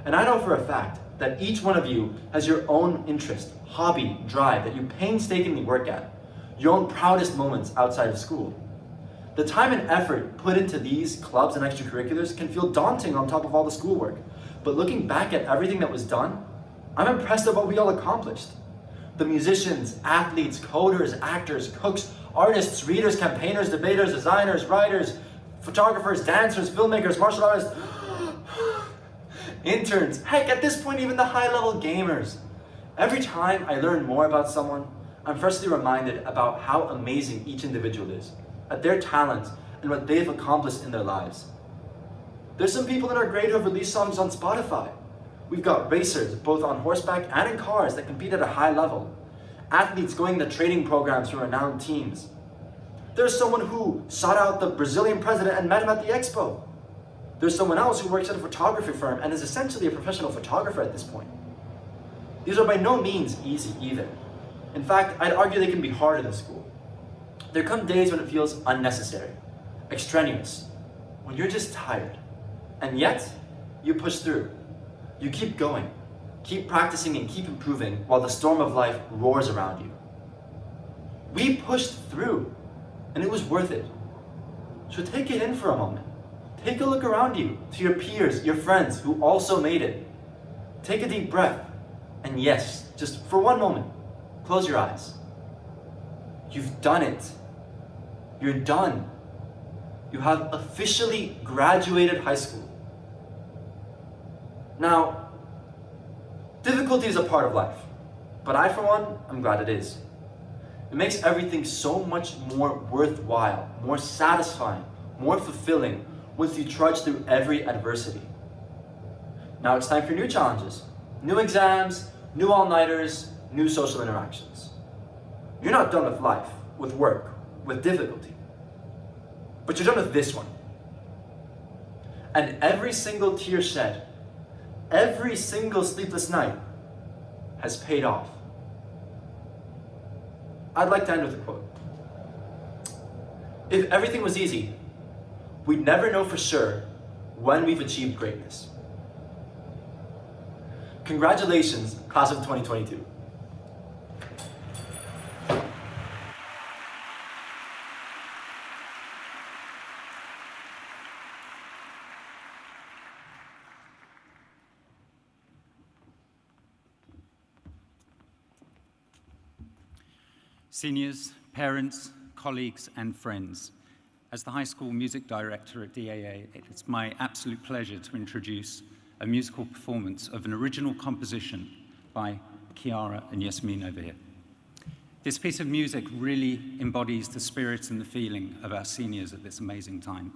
And I know for a fact that each one of you has your own interest, hobby, drive that you painstakingly work at, your own proudest moments outside of school. The time and effort put into these clubs and extracurriculars can feel daunting on top of all the schoolwork. But looking back at everything that was done, I'm impressed at what we all accomplished. The musicians, athletes, coders, actors, cooks, artists, readers, campaigners, debaters, designers, writers, photographers, dancers, filmmakers, martial artists, interns, heck, at this point, even the high-level gamers. Every time I learn more about someone, I'm firstly reminded about how amazing each individual is, at their talents and what they've accomplished in their lives. There's some people in our grade who have released songs on Spotify. We've got racers, both on horseback and in cars, that compete at a high level. Athletes going to training programs for renowned teams. There's someone who sought out the Brazilian president and met him at the expo. There's someone else who works at a photography firm and is essentially a professional photographer at this point. These are by no means easy either. In fact, I'd argue they can be hard in the school. There come days when it feels unnecessary, extraneous, when you're just tired. And yet, you push through. You keep going, keep practicing and keep improving while the storm of life roars around you. We pushed through, and it was worth it. So take it in for a moment. Take a look around you, to your peers, your friends who also made it. Take a deep breath, and yes, just for one moment, close your eyes. You've done it. You're done. You have officially graduated high school. Now, difficulty is a part of life, but I, for one, I'm glad it is. It makes everything so much more worthwhile, more satisfying, more fulfilling once you trudge through every adversity. Now it's time for new challenges, new exams, new all-nighters, new social interactions. You're not done with life, with work, with difficulty, but you're done with this one. And every single tear shed, every single sleepless night has paid off. I'd like to end with a quote. If everything was easy, we'd never know for sure when we've achieved greatness. Congratulations, class of 2022. Seniors, parents, colleagues, and friends, as the high school music director at DAA, it's my absolute pleasure to introduce a musical performance of an original composition by Kiara and Yasmin over here. This piece of music really embodies the spirit and the feeling of our seniors at this amazing time.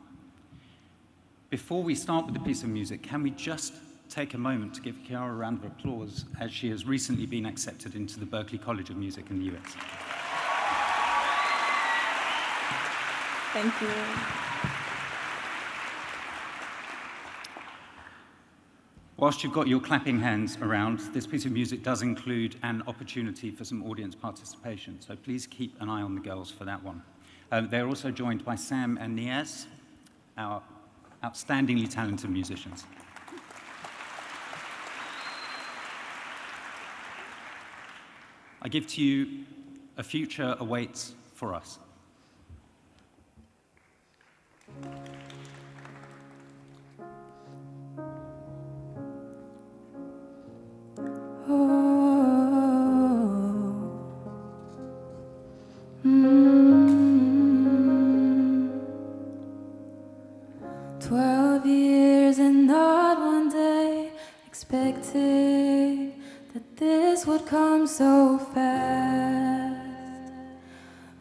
Before we start with the piece of music, can we just take a moment to give Kiara a round of applause, as she has recently been accepted into the Berklee College of Music in the US. Thank you. Whilst you've got your clapping hands around, this piece of music does include an opportunity for some audience participation, so please keep an eye on the girls for that one. They're also joined by Sam and Niaz, our outstandingly talented musicians. I give to you A Future Awaits for Us. So fast,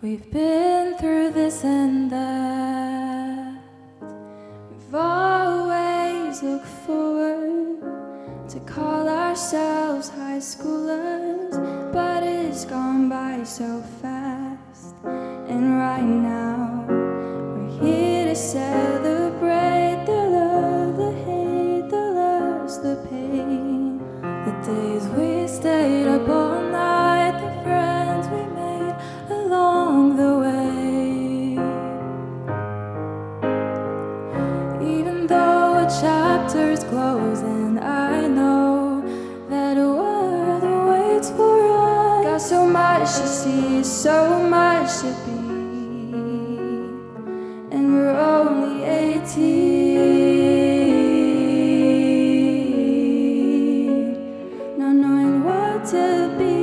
we've been through this and that. We've always looked forward to call ourselves high schoolers, but it's gone by so fast. And right now, we're here to celebrate see so much to be, and we're only 18, not knowing what to be.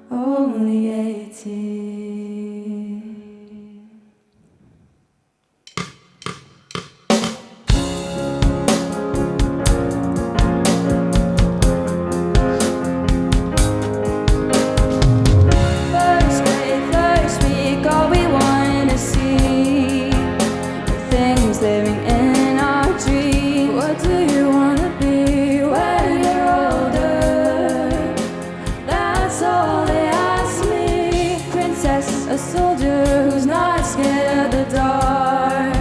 Only 18. First grade, first week, all we wanted to see were things living in our dream. What do you want to be when you're older? That's all they ask me. Princess, a soldier who's not scared of the dark.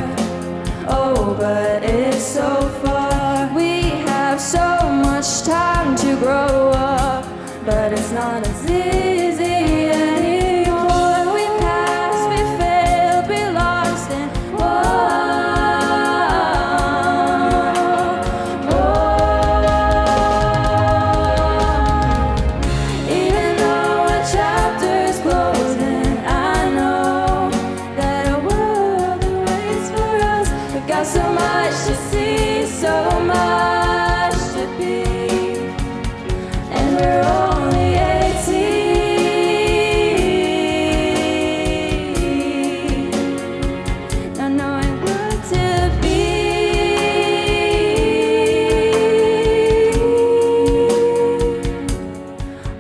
Oh, but it's so far. We have so much time to grow up, but it's not as easy anymore. We pass, we fail, we lost, and even though a chapter's closing, I know that a world awaits for us. We've got so much to see, so much to be, and we're only 18, not knowing what to be.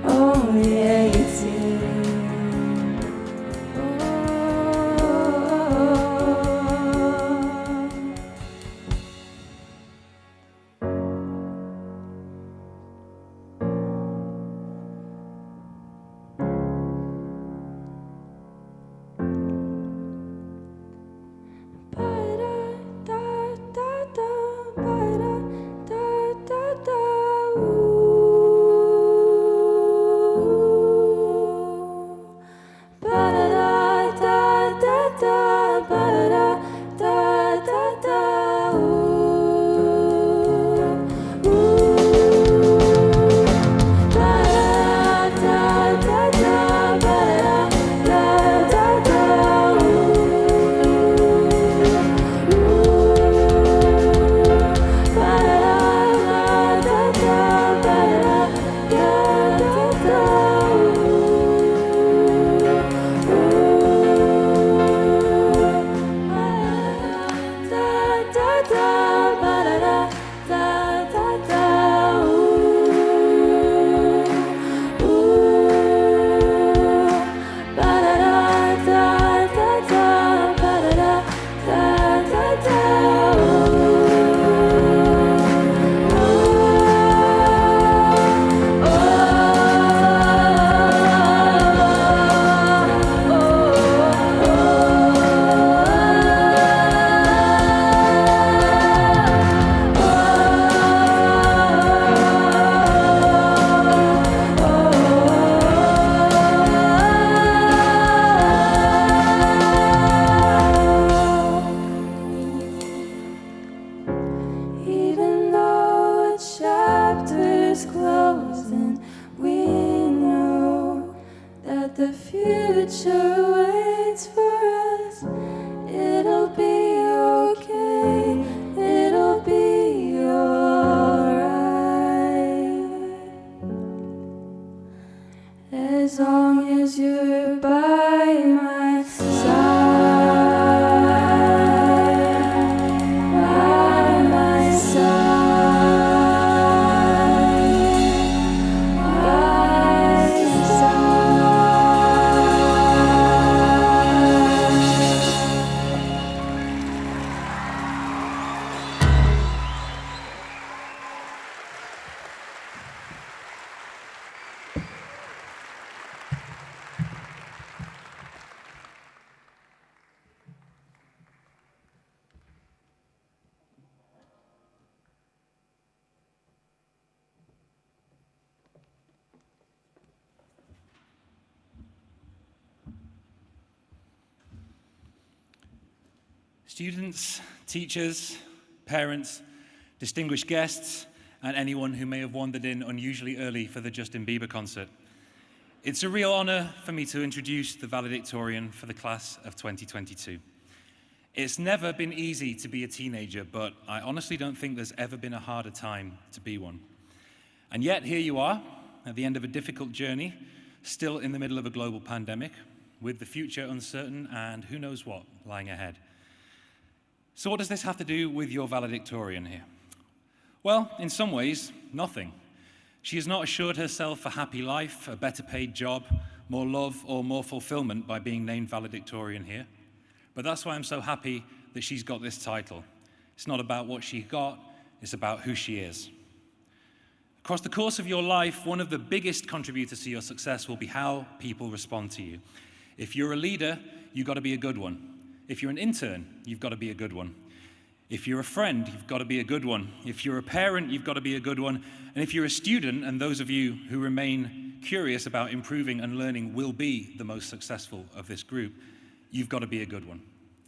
Only 18. Even though a chapter's closing, we know that the future waits for us. It'll be okay, it'll be alright, as long as you're by my side, by my side, by my Students, teachers, parents, distinguished guests, and anyone who may have wandered in unusually early for the Justin Bieber concert. It's a real honor for me to introduce the valedictorian for the class of 2022. It's never been easy to be a teenager, but I honestly don't think there's ever been a harder time to be one. And yet, here you are, at the end of a difficult journey, still in the middle of a global pandemic, with the future uncertain and who knows what lying ahead. So what does this have to do with your valedictorian here? Well, in some ways, nothing. She has not assured herself a happy life, a better paid job, more love, or more fulfillment by being named valedictorian here. But that's why I'm so happy that she's got this title. It's not about what she got, it's about who she is. Across the course of your life, one of the biggest contributors to your success will be how people respond to you. If you're a leader, you've got to be a good one. If you're an intern, you've got to be a good one. If you're a friend, you've got to be a good one. If you're a parent, you've got to be a good one. And if you're a student, and those of you who remain curious about improving and learning will be the most successful of this group, you've got to be a good one.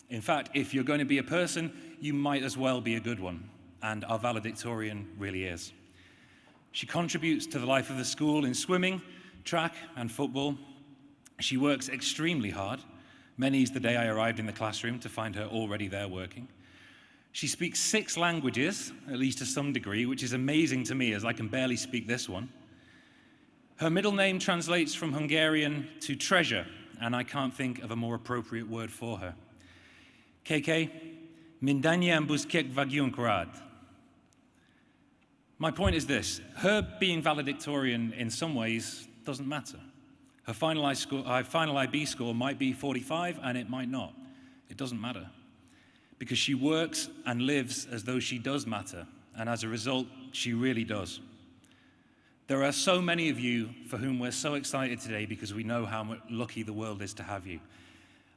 In fact, if you're going to be a person, you might as well be a good one. And our valedictorian really is. She contributes to the life of the school in swimming, track, and football. She works extremely hard. Many's the day I arrived in the classroom to find her already there working. She speaks 6 languages, at least to some degree, which is amazing to me as I can barely speak this one. Her middle name translates from Hungarian to treasure, and I can't think of a more appropriate word for her. KK, mindannyian büszkék vagyunk rád. My point is this, her being valedictorian in some ways doesn't matter. Her final IB score might be 45 and it might not. It doesn't matter. Because she works and lives as though she does matter, and as a result, she really does. There are so many of you for whom we're so excited today because we know how lucky the world is to have you.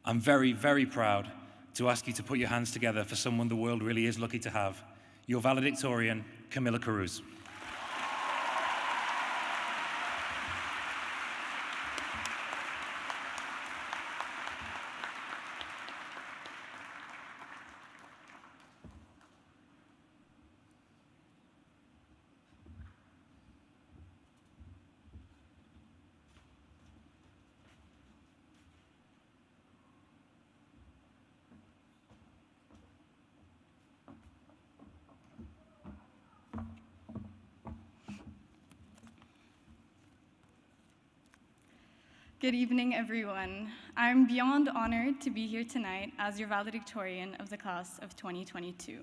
I'm very, very proud to ask you to put your hands together for someone the world really is lucky to have, your valedictorian, Camilla Caruz. Good evening, everyone. I'm beyond honored to be here tonight as your valedictorian of the class of 2022.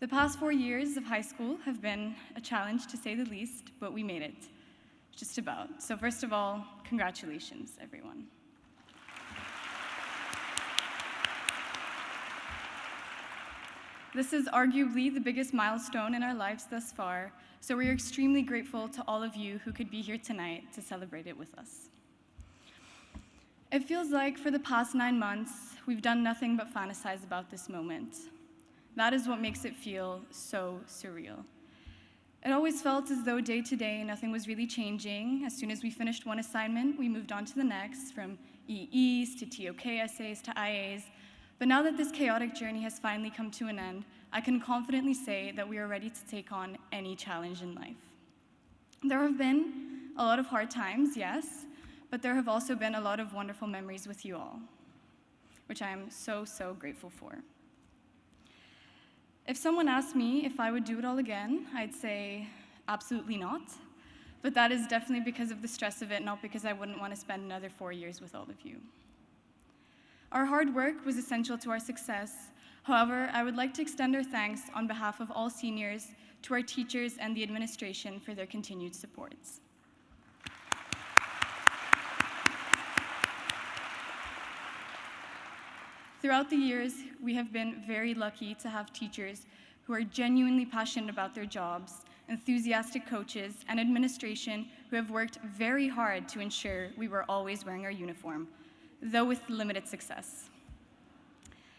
The past 4 years of high school have been a challenge, to say the least, but we made it, just about. So first of all, congratulations, everyone. This is arguably the biggest milestone in our lives thus far, so we are extremely grateful to all of you who could be here tonight to celebrate it with us. It feels like for the past 9 months, we've done nothing but fantasize about this moment. That is what makes it feel so surreal. It always felt as though day to day, nothing was really changing. As soon as we finished one assignment, we moved on to the next, from EEs to TOK essays to IAs. But now that this chaotic journey has finally come to an end, I can confidently say that we are ready to take on any challenge in life. There have been a lot of hard times, yes, but there have also been a lot of wonderful memories with you all, which I am so, so grateful for. If someone asked me if I would do it all again, I'd say absolutely not, but that is definitely because of the stress of it, not because I wouldn't want to spend another 4 years with all of you. Our hard work was essential to our success. However, I would like to extend our thanks on behalf of all seniors to our teachers and the administration for their continued supports. Throughout the years, we have been very lucky to have teachers who are genuinely passionate about their jobs, enthusiastic coaches, and administration who have worked very hard to ensure we were always wearing our uniform, though with limited success.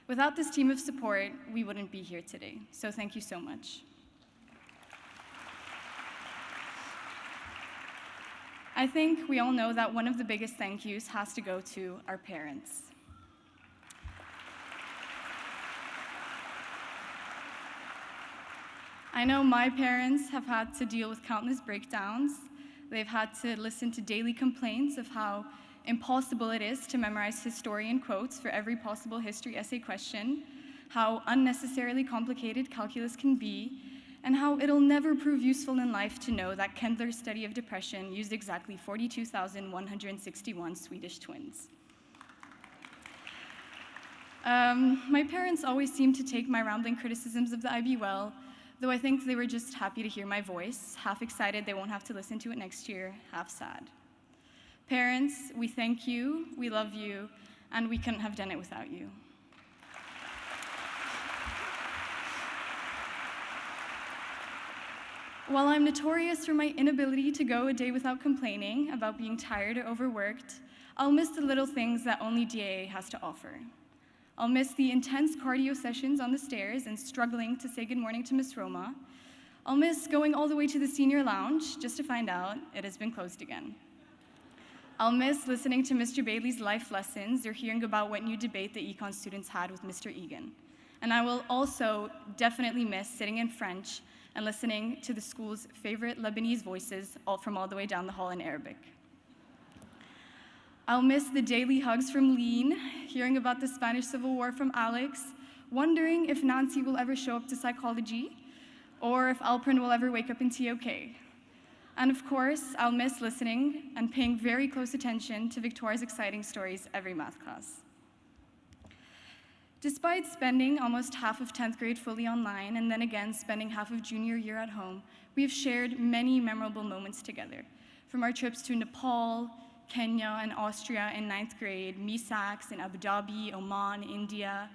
Without this team of support, we wouldn't be here today, so thank you so much. I think we all know that one of the biggest thank yous has to go to our parents. I know my parents have had to deal with countless breakdowns. They've had to listen to daily complaints of how impossible it is to memorize historian quotes for every possible history essay question, how unnecessarily complicated calculus can be, and how it'll never prove useful in life to know that Kendler's study of depression used exactly 42,161 Swedish twins. My parents always seemed to take my rambling criticisms of the IB well, though I think they were just happy to hear my voice, half excited they won't have to listen to it next year, half sad. Parents, we thank you, we love you, and we couldn't have done it without you. While I'm notorious for my inability to go a day without complaining about being tired or overworked, I'll miss the little things that only DAA has to offer. I'll miss the intense cardio sessions on the stairs and struggling to say good morning to Miss Roma. I'll miss going all the way to the senior lounge just to find out it has been closed again. I'll miss listening to Mr. Bailey's life lessons or hearing about what new debate the econ students had with Mr. Egan. And I will also definitely miss sitting in French and listening to the school's favorite Lebanese voices all the way down the hall in Arabic. I'll miss the daily hugs from Lean, hearing about the Spanish Civil War from Alex, wondering if Nancy will ever show up to psychology, or if Alpern will ever wake up in TOK. And of course, I'll miss listening and paying very close attention to Victoria's exciting stories every math class. Despite spending almost half of 10th grade fully online, and then again spending half of junior year at home, we have shared many memorable moments together. From our trips to Nepal, Kenya, and Austria in 9th grade, MISACs in Abu Dhabi, Oman, India,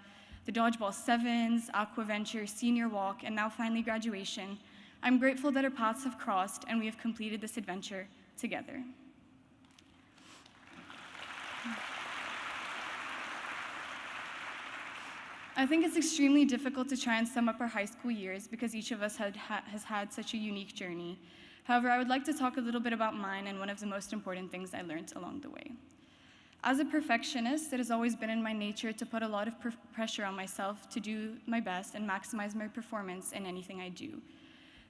the Dodgeball Sevens, Aquaventure, Senior Walk, and now finally graduation, I'm grateful that our paths have crossed and we have completed this adventure together. I think it's extremely difficult to try and sum up our high school years because each of us has had such a unique journey. However, I would like to talk a little bit about mine and one of the most important things I learned along the way. As a perfectionist, it has always been in my nature to put a lot of pressure on myself to do my best and maximize my performance in anything I do.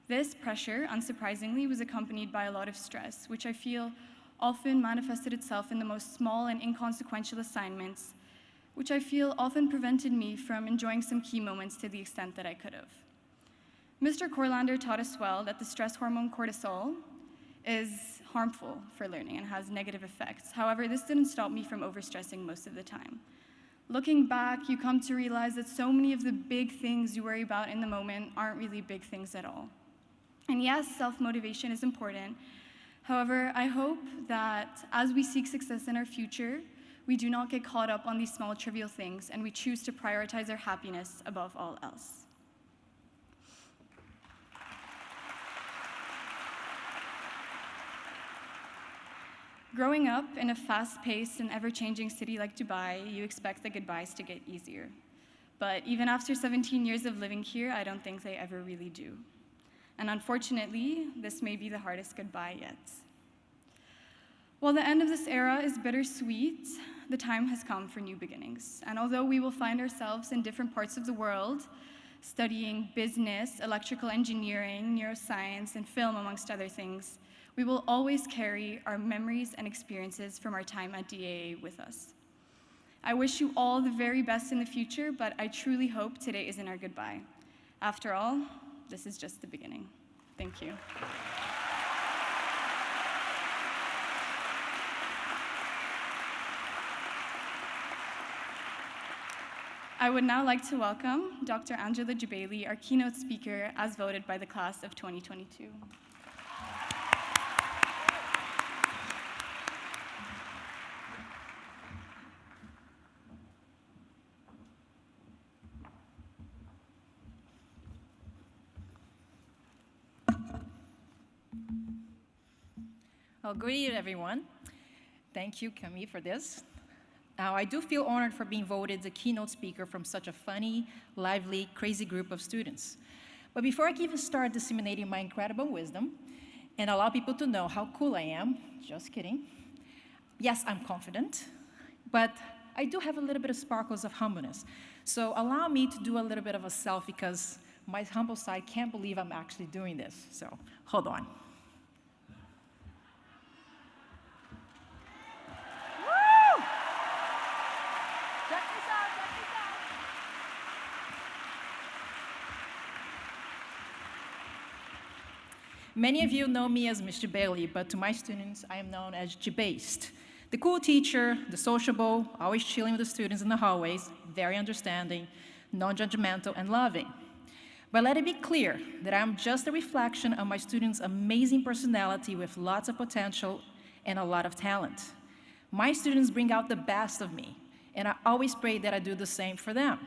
This pressure, unsurprisingly, was accompanied by a lot of stress, which I feel often manifested itself in the most small and inconsequential assignments, which I feel often prevented me from enjoying some key moments to the extent that I could have. Mr. Corlander taught us well that the stress hormone cortisol is harmful for learning and has negative effects. However, this didn't stop me from overstressing most of the time. Looking back, you come to realize that so many of the big things you worry about in the moment aren't really big things at all. And yes, self-motivation is important. However, I hope that as we seek success in our future, we do not get caught up on these small trivial things and we choose to prioritize our happiness above all else. Growing up in a fast-paced and ever-changing city like Dubai, you expect the goodbyes to get easier. But even after 17 years of living here, I don't think they ever really do. And unfortunately, this may be the hardest goodbye yet. While the end of this era is bittersweet, the time has come for new beginnings. And although we will find ourselves in different parts of the world, studying business, electrical engineering, neuroscience, and film, amongst other things, we will always carry our memories and experiences from our time at DAA with us. I wish you all the very best in the future, but I truly hope today isn't our goodbye. After all, this is just the beginning. Thank you. I would now like to welcome Dr. Angela Jubaili, our keynote speaker, as voted by the class of 2022. Well, good evening, everyone. Thank you, Camille, for this. Now, I do feel honored for being voted the keynote speaker from such a funny, lively, crazy group of students. But before I can even start disseminating my incredible wisdom and allow people to know how cool I am, just kidding. Yes, I'm confident, but I do have a little bit of sparkles of humbleness. So allow me to do a little bit of a selfie because my humble side can't believe I'm actually doing this. So hold on. Woo! Check this out, check this out. Many of you know me as Mr. Bailey, but to my students, I am known as J-Based. The cool teacher, the sociable, always chilling with the students in the hallways, very understanding, non-judgmental, and loving. But let it be clear that I'm just a reflection of my students' amazing personality with lots of potential and a lot of talent. My students bring out the best of me, and I always pray that I do the same for them.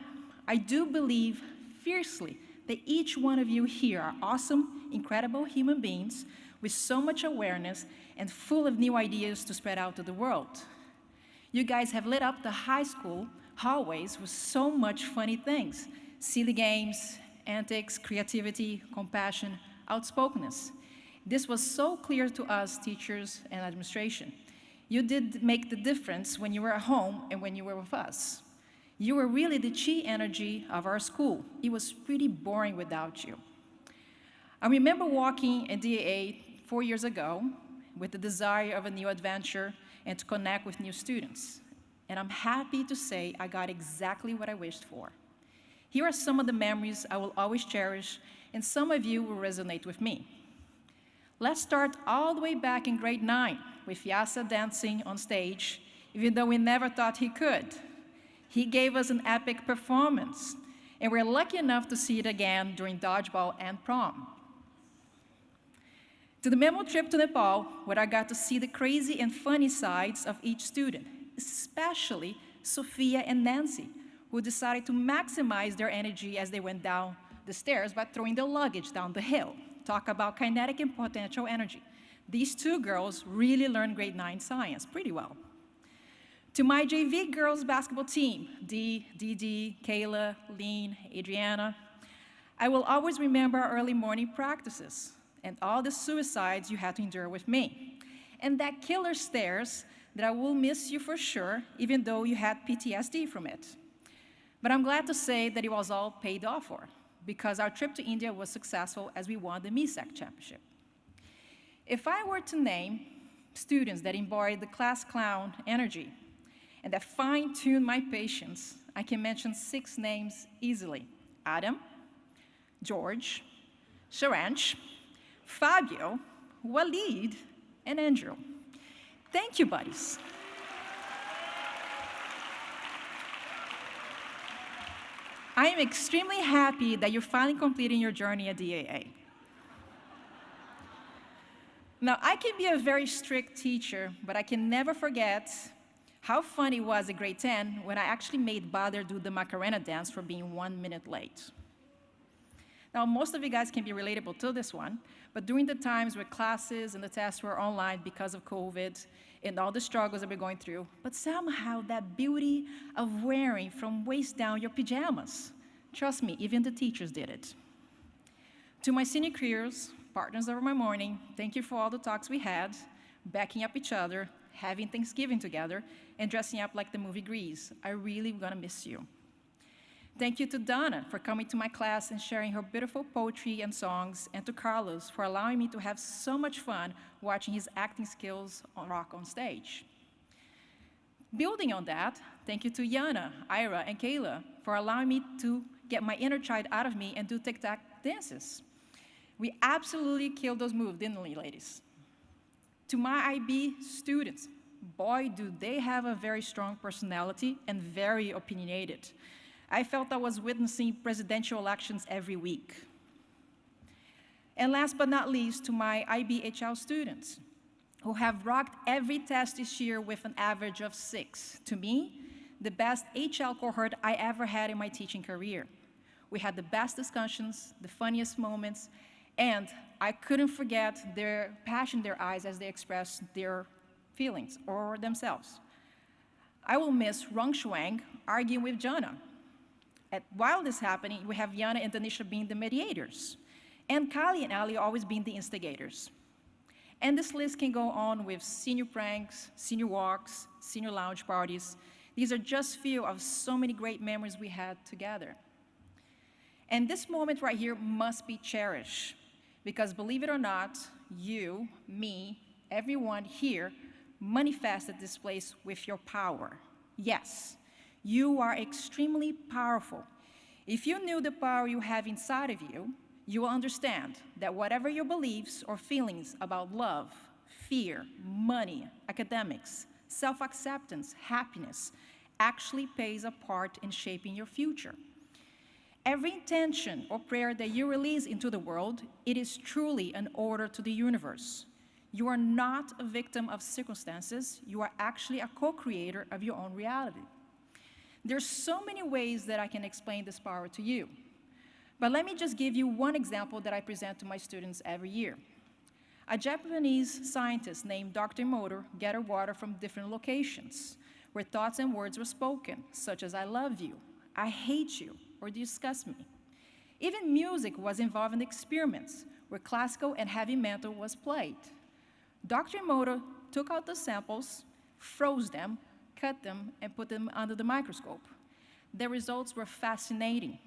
I do believe fiercely that each one of you here are awesome, incredible human beings with so much awareness and full of new ideas to spread out to the world. You guys have lit up the high school hallways with so much funny things: silly games, antics, creativity, compassion, outspokenness. This was so clear to us teachers and administration. You did make the difference when you were at home and when you were with us. You were really the chi energy of our school. It was pretty boring without you. I remember walking at DAA 4 years ago with the desire of a new adventure and to connect with new students. And I'm happy to say I got exactly what I wished for. Here are some of the memories I will always cherish, and some of you will resonate with me. Let's start all the way back in grade 9 with Yasa dancing on stage, even though we never thought he could. He gave us an epic performance, and we're lucky enough to see it again during dodgeball and prom. To the memo trip to Nepal, where I got to see the crazy and funny sides of each student, especially Sophia and Nancy, who decided to maximize their energy as they went down the stairs by throwing their luggage down the hill. Talk about kinetic and potential energy. These two girls really learned grade 9 science pretty well. To my JV girls basketball team, Dee, Dee, Kayla, Lean, Adriana, I will always remember our early morning practices and all the suicides you had to endure with me, and that killer stares that I will miss you for sure, even though you had PTSD from it. But I'm glad to say that it was all paid off for, because our trip to India was successful as we won the MESAC championship. If I were to name students that embodied the class clown energy and that fine-tuned my patience, I can mention 6 names easily: Adam, George, Sharanch, Fabio, Walid, and Andrew. Thank you, buddies. I am extremely happy that you're finally completing your journey at DAA. Now, I can be a very strict teacher, but I can never forget how fun it was at grade 10 when I actually made Badr do the Macarena dance for being 1 minute late. Now, most of you guys can be relatable to this one, but during the times where classes and the tests were online because of COVID and all the struggles that we're going through, but somehow that beauty of wearing from waist down your pajamas. Trust me, even the teachers did it. To my senior careers, partners of my morning, thank you for all the talks we had, backing up each other, having Thanksgiving together, and dressing up like the movie Grease. I really gonna miss you. Thank you to Donna for coming to my class and sharing her beautiful poetry and songs, and to Carlos for allowing me to have so much fun watching his acting skills rock on stage. Building on that, thank you to Yana, Ira, and Kayla for allowing me to get my inner child out of me and do tic-tac dances. We absolutely killed those moves, didn't we, ladies? To my IB students, boy, do they have a very strong personality and very opinionated. I felt I was witnessing presidential elections every week. And last but not least, to my IB-HL students, who have rocked every test this year with an average of 6. To me, the best HL cohort I ever had in my teaching career. We had the best discussions, the funniest moments, and I couldn't forget their passion in their eyes as they expressed their feelings or themselves. I will miss Rong Shuang arguing with Jana. While this is happening, we have Yana and Danisha being the mediators, and Kali and Ali always being the instigators. And this list can go on with senior pranks, senior walks, senior lounge parties. These are just few of so many great memories we had together. And this moment right here must be cherished, because believe it or not, you, me, everyone here manifested this place with your power. Yes, you are extremely powerful. If you knew the power you have inside of you, you will understand that whatever your beliefs or feelings about love, fear, money, academics, self-acceptance, happiness, actually plays a part in shaping your future. Every intention or prayer that you release into the world, it is truly an order to the universe. You are not a victim of circumstances, you are actually a co-creator of your own reality. There's so many ways that I can explain this power to you. But let me just give you one example that I present to my students every year. A Japanese scientist named Dr. Emoto gathered water from different locations where thoughts and words were spoken, such as I love you, I hate you, or disgust me. Even music was involved in experiments where classical and heavy metal was played. Dr. Emoto took out the samples, froze them, cut them, and put them under the microscope. The results were fascinating.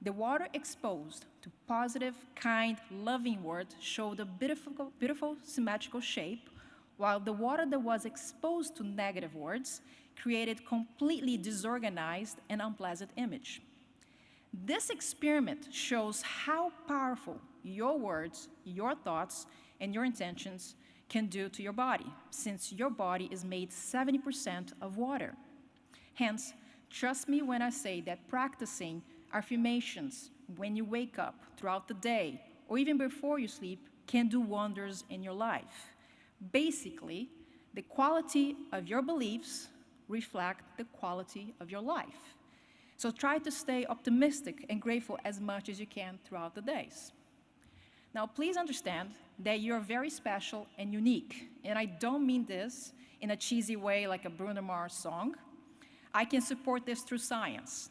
The water exposed to positive, kind, loving words showed a beautiful symmetrical shape, while the water that was exposed to negative words created completely disorganized and unpleasant image. This experiment shows how powerful your words, your thoughts, and your intentions can do to your body, since your body is made 70% of water. Hence, trust me when I say that practicing affirmations when you wake up throughout the day, or even before you sleep, can do wonders in your life. Basically, the quality of your beliefs reflect the quality of your life. So try to stay optimistic and grateful as much as you can throughout the days. Now, please understand that you're very special and unique, and I don't mean this in a cheesy way like a Bruno Mars song. I can support this through science.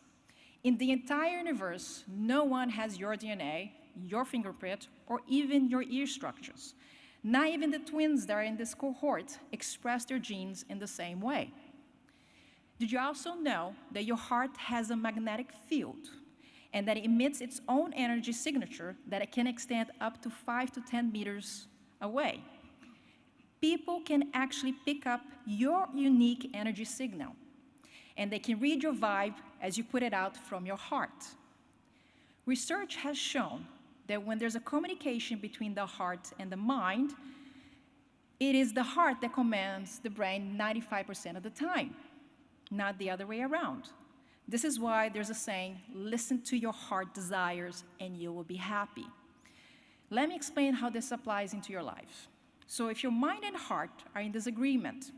In the entire universe, no one has your DNA, your fingerprint, or even your ear structures. Not even the twins that are in this cohort express their genes in the same way. Did you also know that your heart has a magnetic field and that it emits its own energy signature that it can extend up to 5 to 10 meters away? People can actually pick up your unique energy signal, and they can read your vibe as you put it out from your heart. Research has shown that when there's a communication between the heart and the mind, it is the heart that commands the brain 95% of the time, not the other way around. This is why there's a saying, listen to your heart desires and you will be happy. Let me explain how this applies into your life. So if your mind and heart are in disagreement,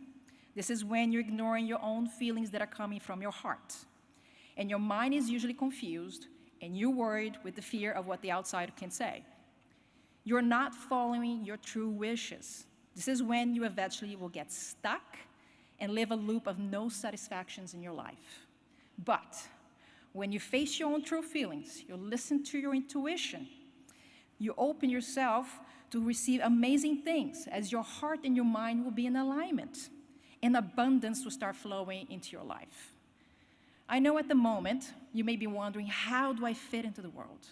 this is when you're ignoring your own feelings that are coming from your heart. And your mind is usually confused and you're worried with the fear of what the outside can say. You're not following your true wishes. This is when you eventually will get stuck and live a loop of no satisfactions in your life. But when you face your own true feelings, you listen to your intuition, you open yourself to receive amazing things as your heart and your mind will be in alignment, and abundance will start flowing into your life. I know at the moment, you may be wondering, how do I fit into the world?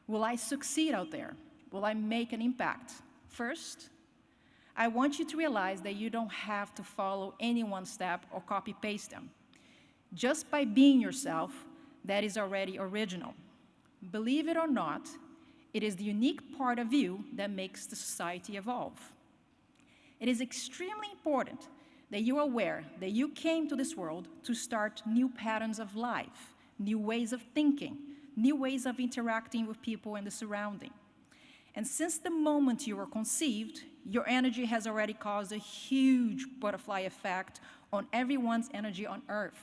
Will I succeed out there? Will I make an impact? First, I want you to realize that you don't have to follow anyone's step or copy-paste them. Just by being yourself, that is already original. Believe it or not, it is the unique part of you that makes the society evolve. It is extremely important that you are aware that you came to this world to start new patterns of life, new ways of thinking, new ways of interacting with people and the surrounding. And since the moment you were conceived, your energy has already caused a huge butterfly effect on everyone's energy on Earth.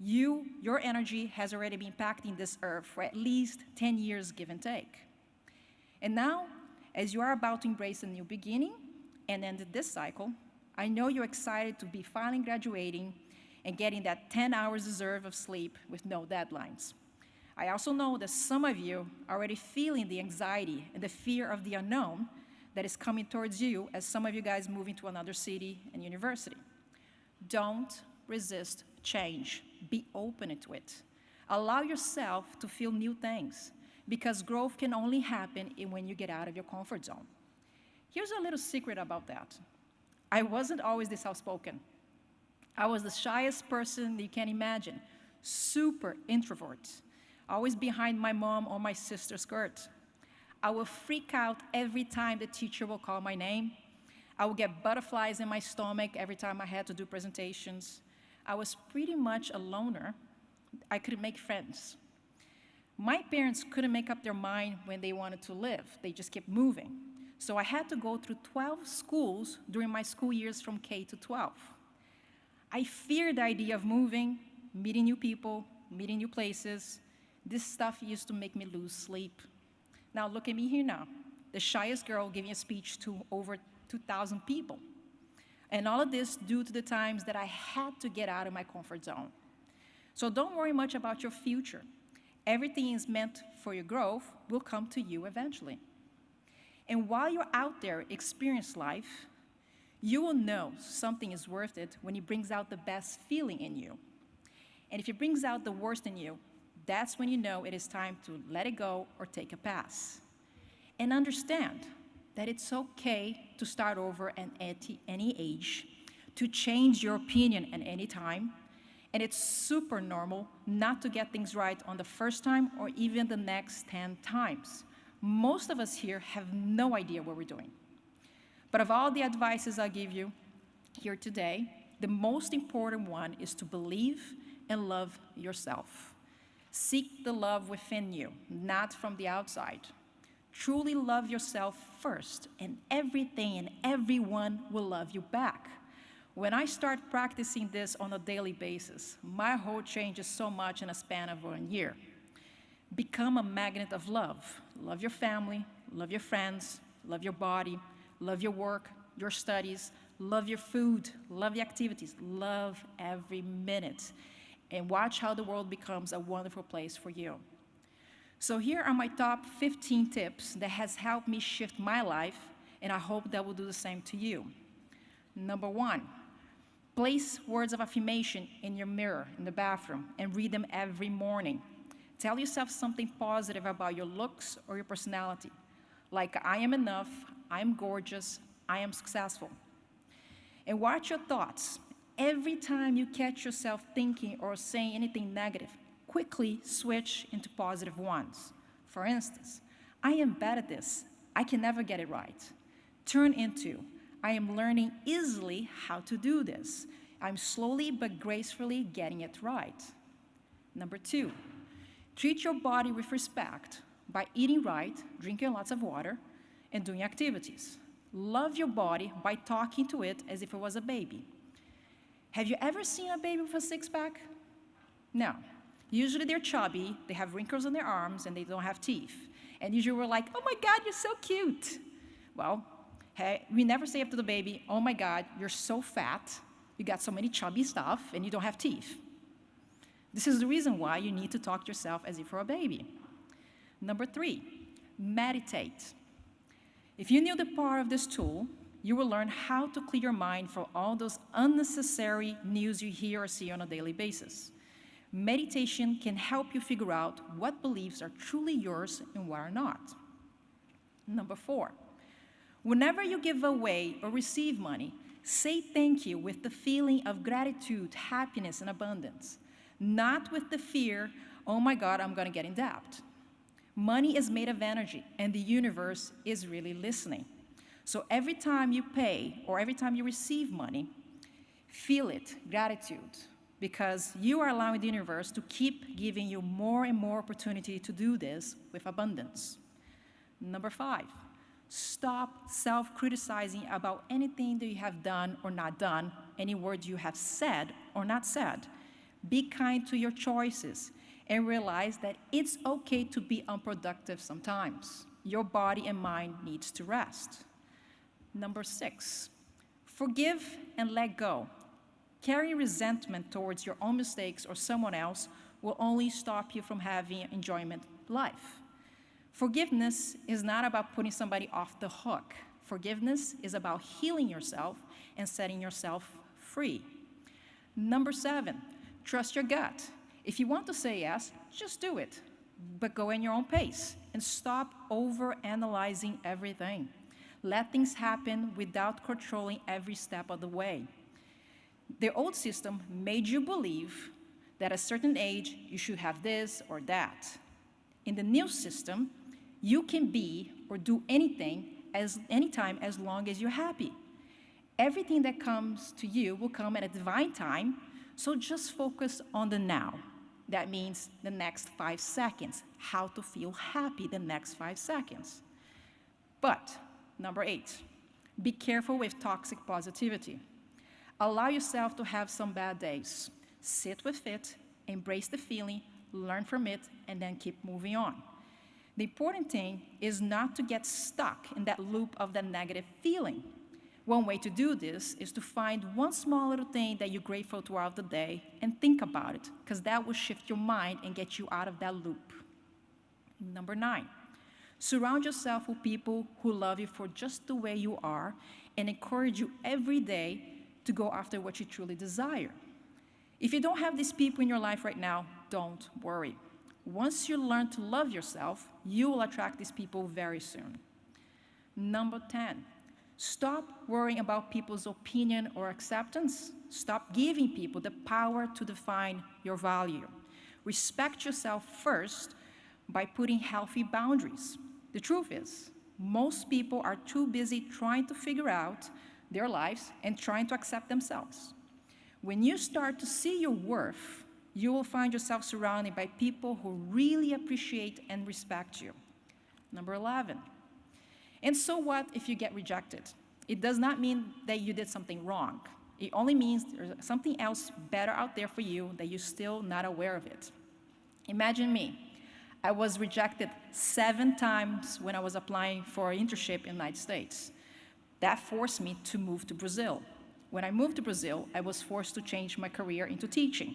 Your energy has already been impacting this Earth for at least 10 years, give and take. And now, as you are about to embrace a new beginning and end this cycle, I know you're excited to be finally graduating and getting that 10 hours deserved of sleep with no deadlines. I also know that some of you are already feeling the anxiety and the fear of the unknown that is coming towards you as some of you guys move into another city and university. Don't resist change. Be open to it. Allow yourself to feel new things. because growth can only happen when you get out of your comfort zone. Here's a little secret about that. I wasn't always this outspoken. I was the shyest person you can imagine, super introvert, always behind my mom or my sister's skirt. I would freak out every time the teacher will call my name. I would get butterflies in my stomach every time I had to do presentations. I was pretty much a loner. I couldn't make friends. My parents couldn't make up their mind when they wanted to live. They just kept moving. So I had to go through 12 schools during my school years from K to 12. I feared the idea of moving, meeting new people, meeting new places. This stuff used to make me lose sleep. Now look at me here now, the shyest girl giving a speech to over 2,000 people. And all of this due to the times that I had to get out of my comfort zone. So don't worry much about your future. Everything is meant for your growth will come to you eventually. And while you're out there experience life, you will know something is worth it when it brings out the best feeling in you. And if it brings out the worst in you, that's when you know it is time to let it go or take a pass. And understand that it's okay to start over at any age, to change your opinion at any time, and it's super normal not to get things right on the first time or even the next 10 times. Most of us here have no idea what we're doing. But of all the advices I'll give you here today, the most important one is to believe and love yourself. Seek the love within you, not from the outside. Truly love yourself first, and everything and everyone will love you back. When I start practicing this on a daily basis, my whole changes so much in a span of 1 year. Become a magnet of love. Love your family, love your friends, love your body, love your work, your studies, love your food, love your activities, love every minute, and watch how the world becomes a wonderful place for you. So here are my top 15 tips that has helped me shift my life, and I hope that will do the same to you. Number 1, place words of affirmation in your mirror in the bathroom and read them every morning. Tell yourself something positive about your looks or your personality, like I am enough, I am gorgeous, I am successful. And watch your thoughts. Every time you catch yourself thinking or saying anything negative, quickly switch into positive ones. For instance, I am bad at this, I can never get it right. Turn into, I am learning easily how to do this. I'm slowly but gracefully getting it right. Number 2, treat your body with respect by eating right, drinking lots of water, and doing activities. Love your body by talking to it as if it was a baby. Have you ever seen a baby with a six-pack? No. Usually they're chubby, they have wrinkles on their arms, and they don't have teeth. And usually we're like, oh my God, you're so cute. Well, hey, we never say up to the baby, oh my God, you're so fat, you got so many chubby stuff, and you don't have teeth. This is the reason why you need to talk to yourself as if you're a baby. Number 3, meditate. If you knew the power of this tool, you will learn how to clear your mind from all those unnecessary news you hear or see on a daily basis. Meditation can help you figure out what beliefs are truly yours and what are not. Number 4, whenever you give away or receive money, say thank you with the feeling of gratitude, happiness, and abundance, not with the fear, oh my God, I'm gonna get in debt. Money is made of energy, and the universe is really listening. So every time you pay or every time you receive money, feel it, gratitude, because you are allowing the universe to keep giving you more and more opportunity to do this with abundance. Number 5, stop self-criticizing about anything that you have done or not done, any words you have said or not said. Be kind to your choices and realize that it's okay to be unproductive sometimes. Your body and mind needs to rest. Number 6, forgive and let go. Carrying resentment towards your own mistakes or someone else will only stop you from having enjoyment life. Forgiveness is not about putting somebody off the hook. Forgiveness is about healing yourself and setting yourself free. Number 7, trust your gut. If you want to say yes, just do it. but go in your own pace and stop over-analyzing everything. Let things happen without controlling every step of the way. The old system made you believe that at a certain age you should have this or that. In the new system, you can be or do anything anytime as long as you're happy. Everything that comes to you will come at a divine time, so just focus on the now. That means the next 5 seconds, how to feel happy the next 5 seconds. But, number 8, be careful with toxic positivity. Allow yourself to have some bad days. Sit with it, embrace the feeling, learn from it, and then keep moving on. The important thing is not to get stuck in that loop of that negative feeling. One way to do this is to find one small little thing that you're grateful throughout the day and think about it, because that will shift your mind and get you out of that loop. Number 9, surround yourself with people who love you for just the way you are and encourage you every day to go after what you truly desire. If you don't have these people in your life right now, don't worry. Once you learn to love yourself, you will attract these people very soon. Number 10, stop worrying about people's opinion or acceptance. Stop giving people the power to define your value. Respect yourself first by putting healthy boundaries. The truth is, most people are too busy trying to figure out their lives and trying to accept themselves. When you start to see your worth, you will find yourself surrounded by people who really appreciate and respect you. Number 11, and so what if you get rejected? It does not mean that you did something wrong. It only means there's something else better out there for you that you're still not aware of it. Imagine me. I was rejected 7 times when I was applying for an internship in the United States. That forced me to move to Brazil. When I moved to Brazil, I was forced to change my career into teaching.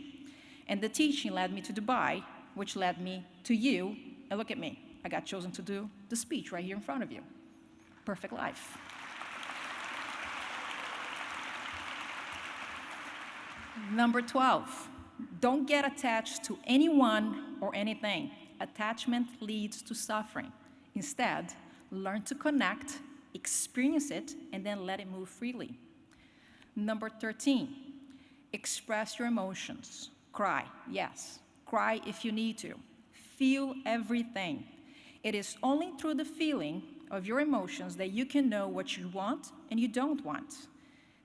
And the teaching led me to Dubai, which led me to you. And look at me. I got chosen to do the speech right here in front of you. Perfect life. Number 12, don't get attached to anyone or anything. Attachment leads to suffering. Instead, learn to connect, experience it, and then let it move freely. Number 13, express your emotions. Cry, yes. Cry if you need to. Feel everything. It is only through the feeling of your emotions that you can know what you want and you don't want.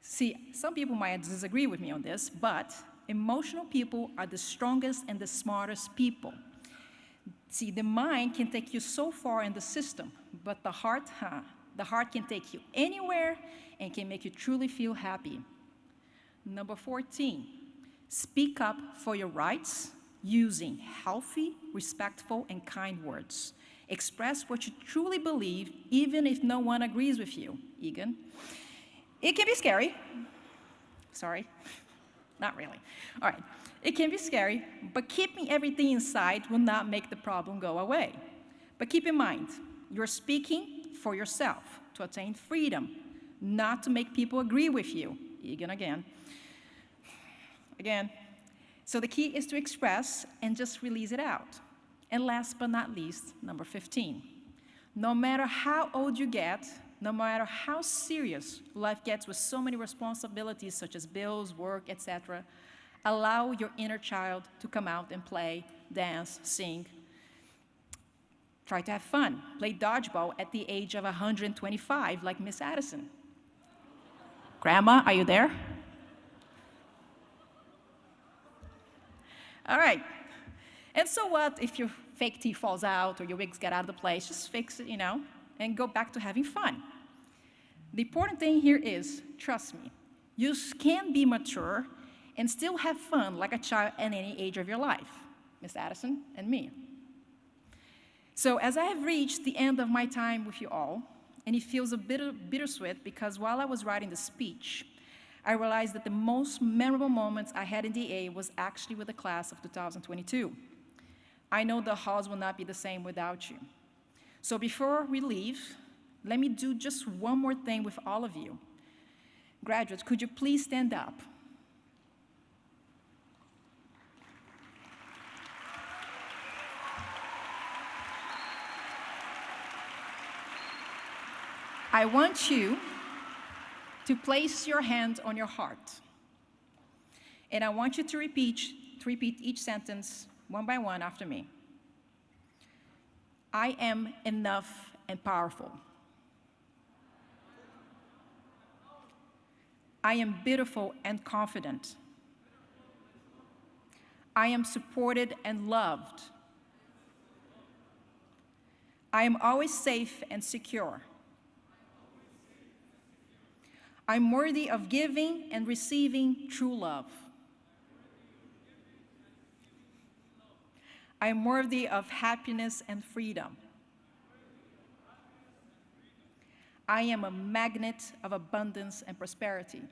See, some people might disagree with me on this, but emotional people are the strongest and the smartest people. See, the mind can take you so far in the system, but the heart can take you anywhere and can make you truly feel happy. Number 14, speak up for your rights using healthy, respectful, and kind words. Express what you truly believe, even if no one agrees with you. Egan. It can be scary. Sorry, not really. All right, it can be scary, but keeping everything inside will not make the problem go away. But keep in mind, you're speaking for yourself to attain freedom, not to make people agree with you. Egan again. Again. So the key is to express and just release it out. And last but not least, number 15. No matter how old you get, no matter how serious life gets with so many responsibilities such as bills, work, etc., allow your inner child to come out and play, dance, sing. Try to have fun. Play dodgeball at the age of 125 like Miss Addison. Grandma, are you there? All right. And so what if your fake teeth falls out or your wigs get out of the place? Just fix it, and go back to having fun. The important thing here is, trust me, you can be mature and still have fun like a child at any age of your life. Miss Addison and me. So as I have reached the end of my time with you all, and it feels a bit bittersweet because while I was writing the speech, I realized that the most memorable moments I had in DA was actually with the class of 2022. I know the halls will not be the same without you. So before we leave, let me do just one more thing with all of you. Graduates, could you please stand up? I want you to place your hand on your heart. And I want you to repeat each sentence one by one after me. I am enough and powerful. I am beautiful and confident. I am supported and loved. I am always safe and secure. I'm worthy of giving and receiving true love. I am worthy of happiness and freedom. I am a magnet of abundance and prosperity.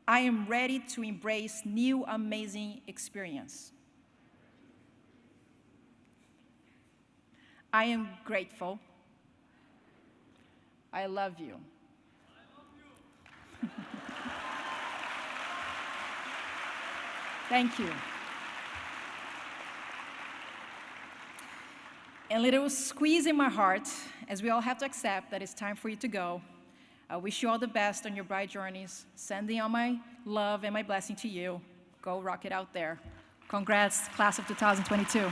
I am ready to embrace new amazing experience. I am grateful. I love you. Thank you. And a little squeeze in my heart, as we all have to accept that it's time for you to go. I wish you all the best on your bright journeys. Sending all my love and my blessing to you. Go rock it out there. Congrats, class of 2022.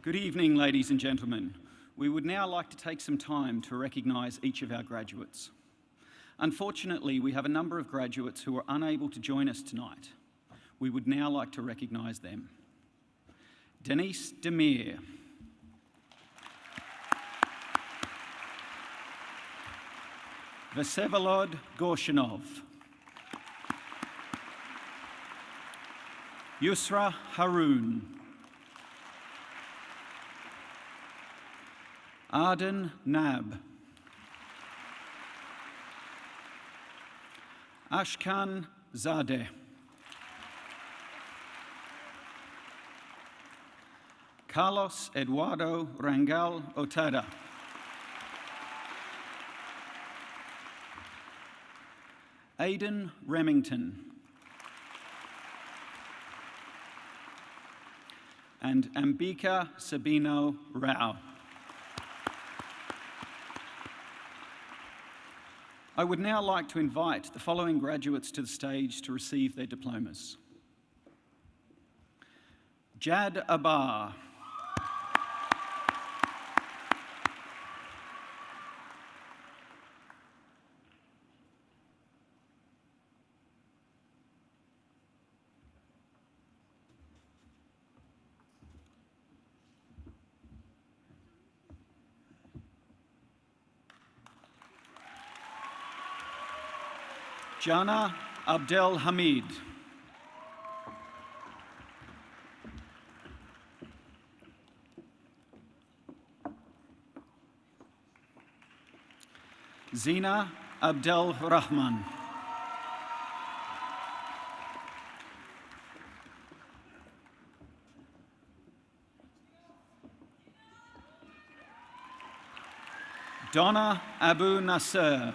Good evening, ladies and gentlemen. We would now like to take some time to recognise each of our graduates. Unfortunately, we have a number of graduates who are unable to join us tonight. We would now like to recognise them. Denise Demir. Vsevolod Gorshinov. Yusra Haroun. Arden Nab. Ashkan Zadeh. Carlos Eduardo Rangal Otada. Aidan Remington. And Ambika Sabino Rao. I would now like to invite the following graduates to the stage to receive their diplomas. Jad Abbar. Jana Abdel Hamid. Zina Abdel Rahman. Donna Abu Nasser.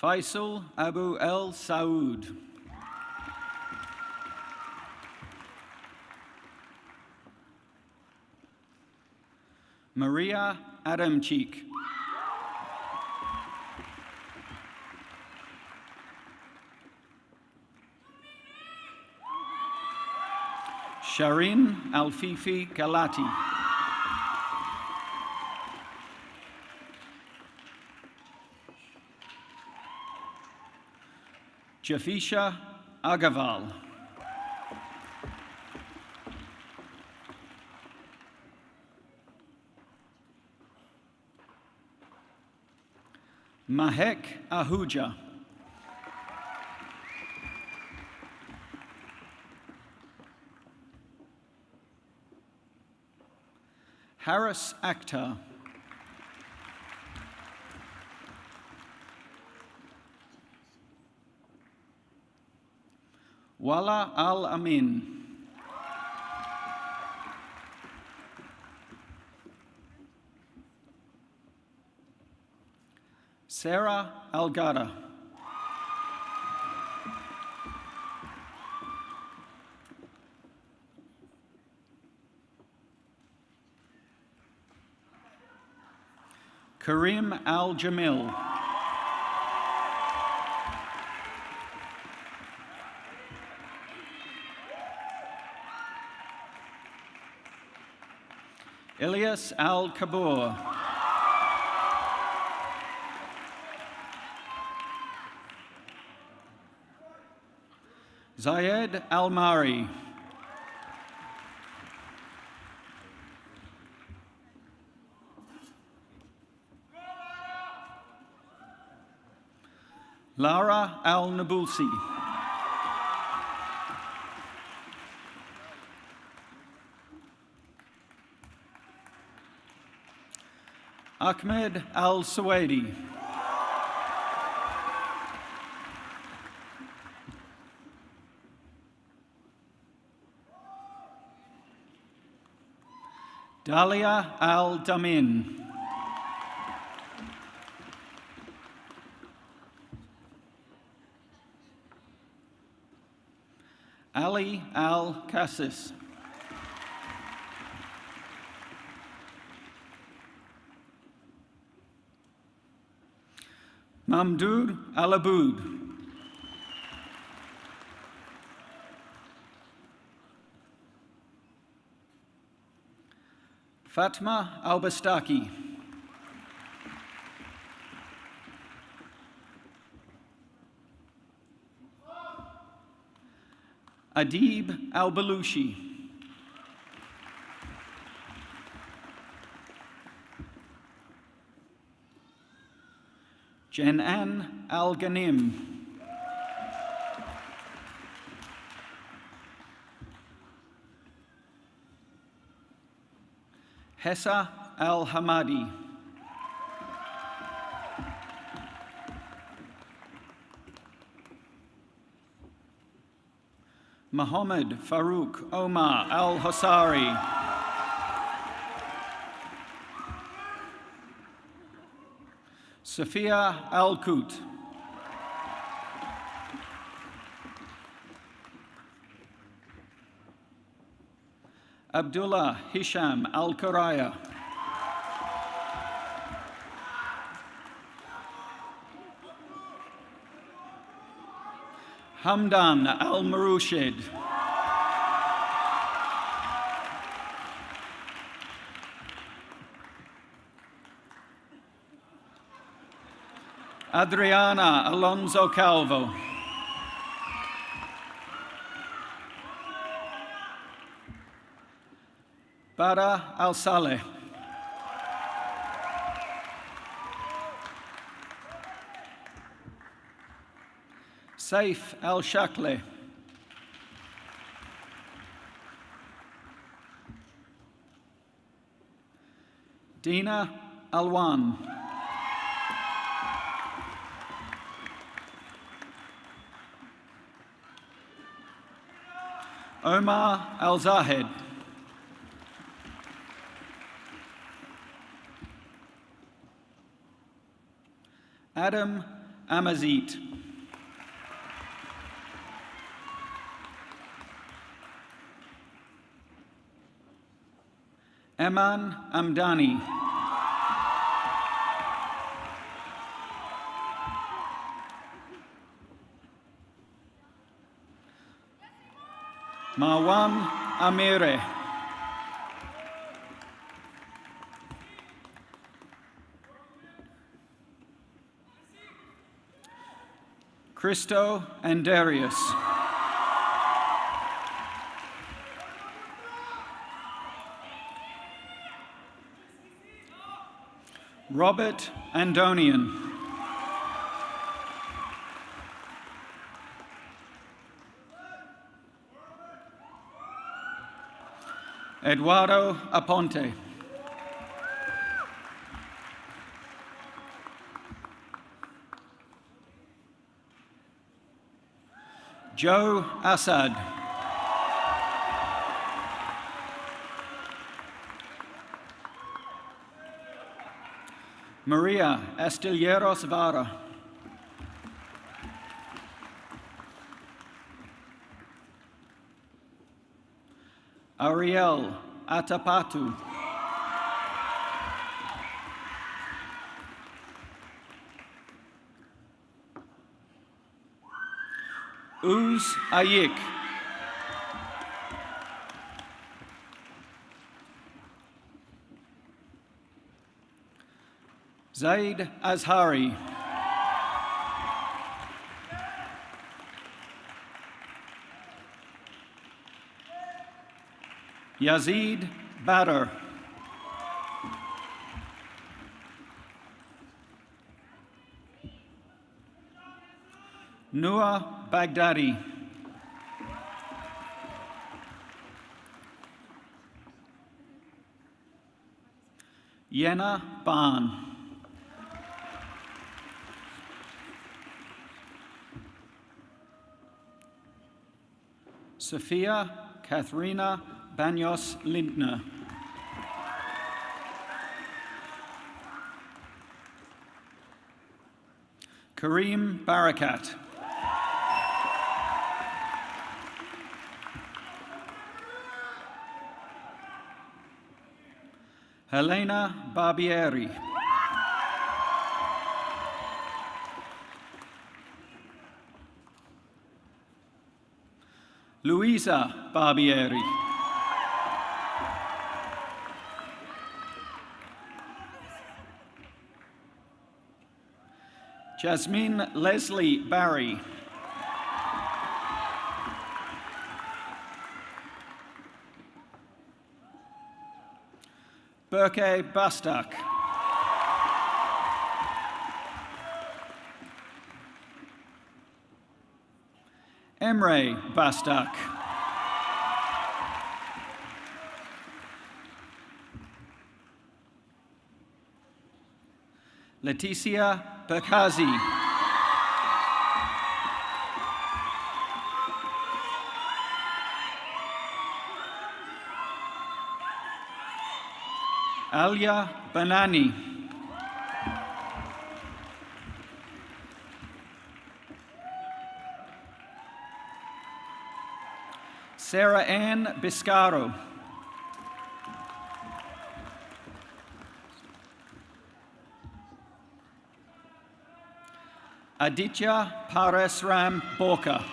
Faisal Abu El Saud. Maria Adamchik. Sharin Alfifi Galati. Jafisha Agaval. Mahek Ahuja. Haris Akhtar. Wala Al Amin. Sarah Algada. Karim Al Jamil. Ilyas Al Kabur. Zayed Al Mari. Lara Al Nabulsi. Ahmed Al Suwaidi. Dalia Al Damin. Ali Al Kassis. Mamdoud Al Aboud. Fatma Al Bastaki. Adib Al Balushi. Jenan Al Ghanim. Hessa Al Hamadi. Mohammed Farouk Omar Al Hosari. Sophia Al Kut. Abdullah Hisham Al Karaya. Hamdan Al Marushid. Adriana Alonso Calvo. Bara Al Saleh. Saif Al Shakle. Dina Alwan. Omar Al Zahid. Adam Amazit. Eman Amdani. Marwan Amire. Christo and Darius. Robert Andonian. Eduardo Aponte. Joe Assad. Maria Estilleros Vara. Ariel Atapatu. Uz Ayik. Zaid Azhari. Yazid Badr. Noah Baghdadi. Yena Ban. Sophia Katharina Banyos Lindner. Kareem Barakat. Helena Barbieri. Luisa Barbieri. Jasmine Leslie Barry. Berke Bastak. Emre Bastak. Leticia Berkazi. Alia Banani. Sarah Ann Biscaro. Aditya Paresram Borka.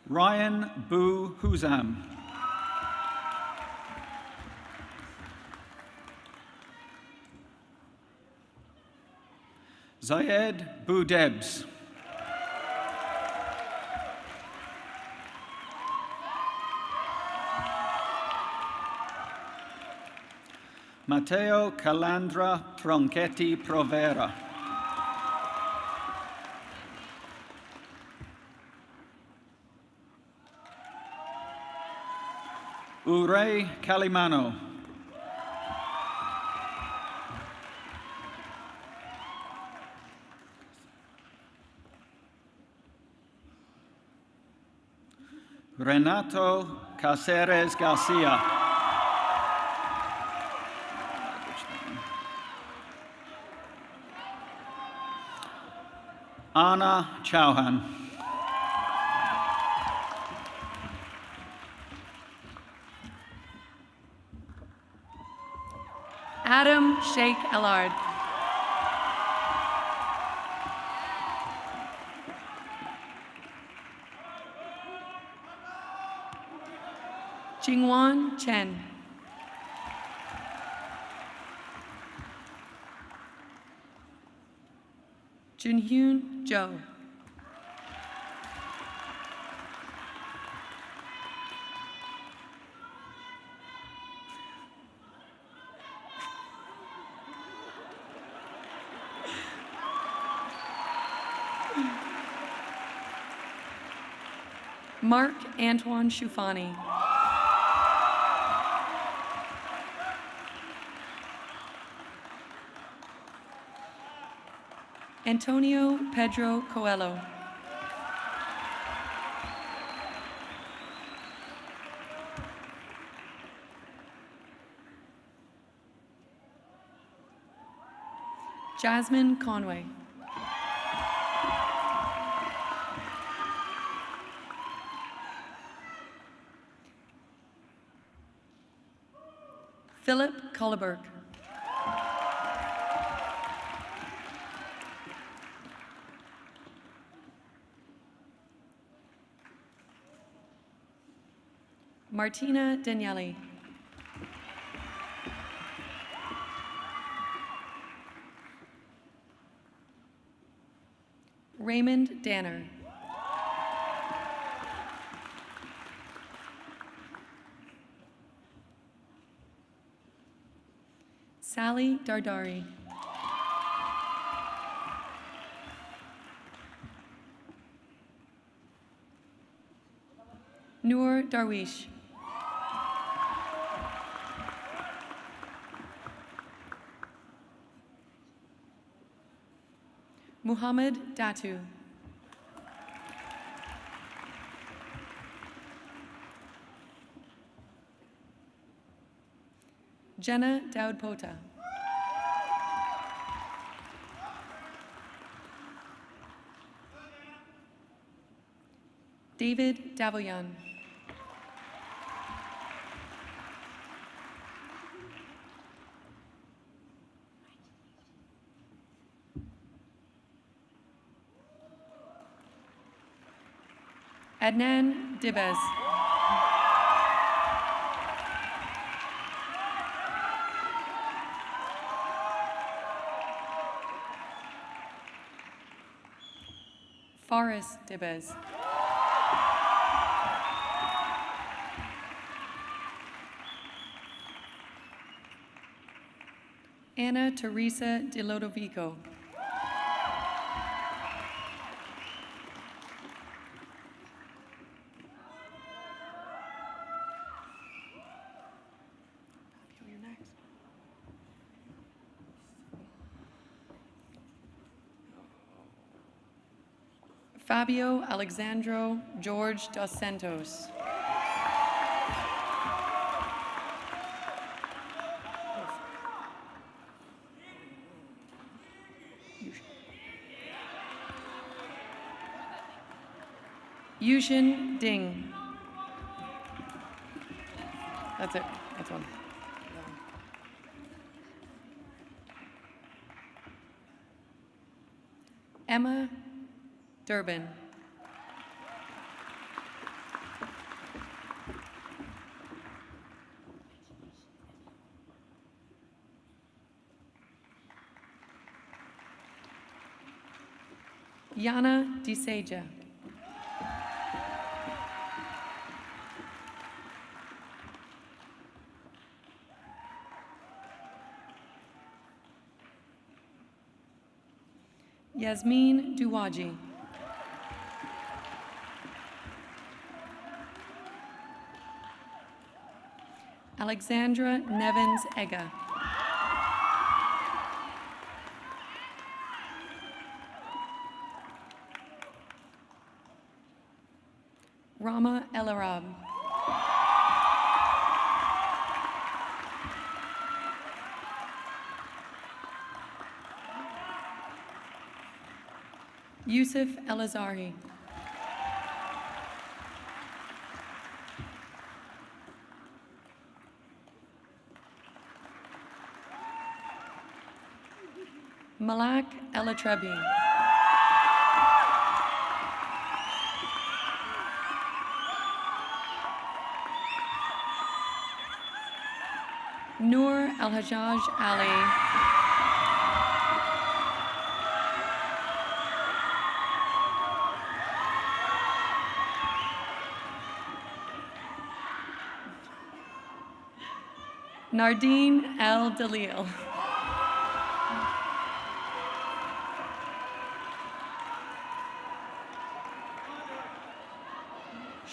Ryan Bu Huzam. Zayed Boudebs. Matteo Calandra Tronchetti Provera. Urey Calimano. Renato Caceres Garcia. Anna Chauhan. Adam Sheikh Elard. Jingwan Chen. Junhyun Zhou. Mark Antoine Shufani. Antonio Pedro Coelho. Jasmine Conway. Philip Culleberg. Martina Danieli. Raymond Danner. Sally Dardari. Noor Darwish. Muhammad Datu. Jenna Dowd-Pota. David Davoyan. Adnan Dibez. Faris Dibez. Anna Teresa De Lodovico. Fabio Alexandro George dos Santos. Yushin Ding. That's it. That's one. Emma Durbin. Yana Diseja. Yasmin Duwaji. Alexandra Nevins Ega. Rama El Arab. Yusuf El Azari. Malak El Atrebi. Noor El Hajjaj Ali. Nardine El Dalil.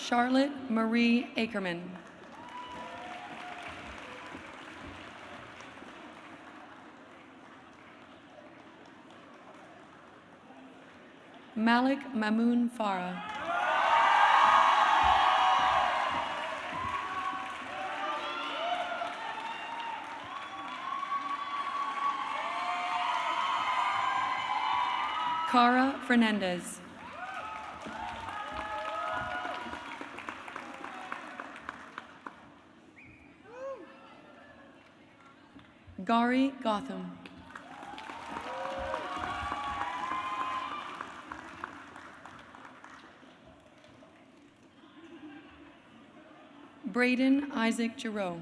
Charlotte Marie Ackerman. Malik Mamoon Farah. Cara Fernandez. Gari Gotham. Braden Isaac Giroux.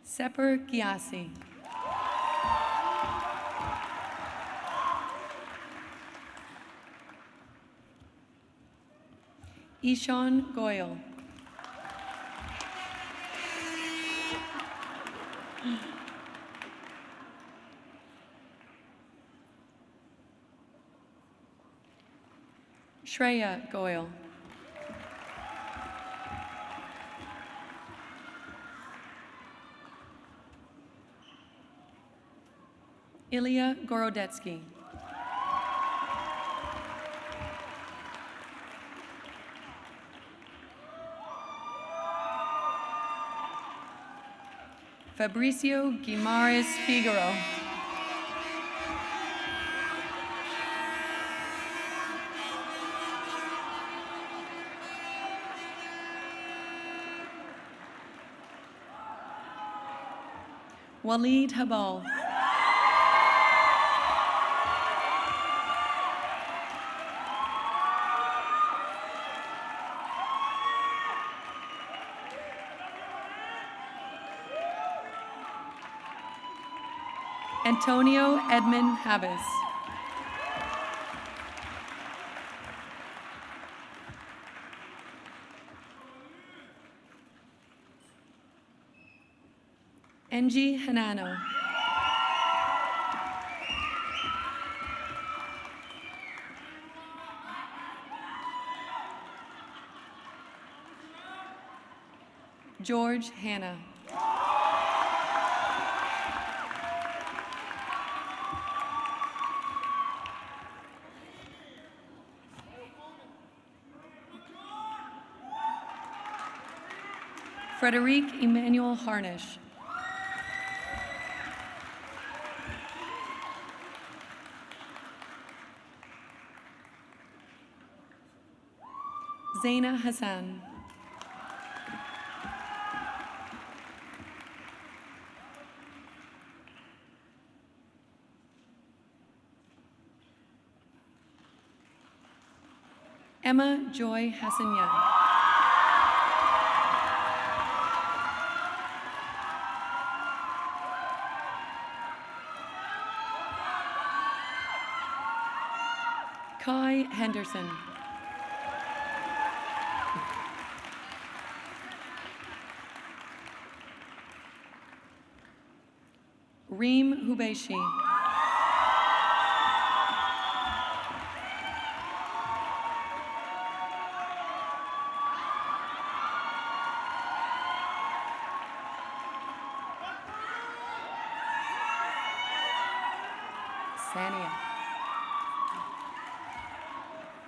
Sepper Giassi. Ishan Goyal. Shreya Goyal. Ilya Gorodetsky. Fabricio Guimares Figaro. Waleed Habal. Antonio Edmund Habas. Enji Hanano. George Hanna. Frederic Emmanuel Harnish. Zaina Hassan. Emma Joy Hassanyan. Kai Henderson. Reem Hubeishi.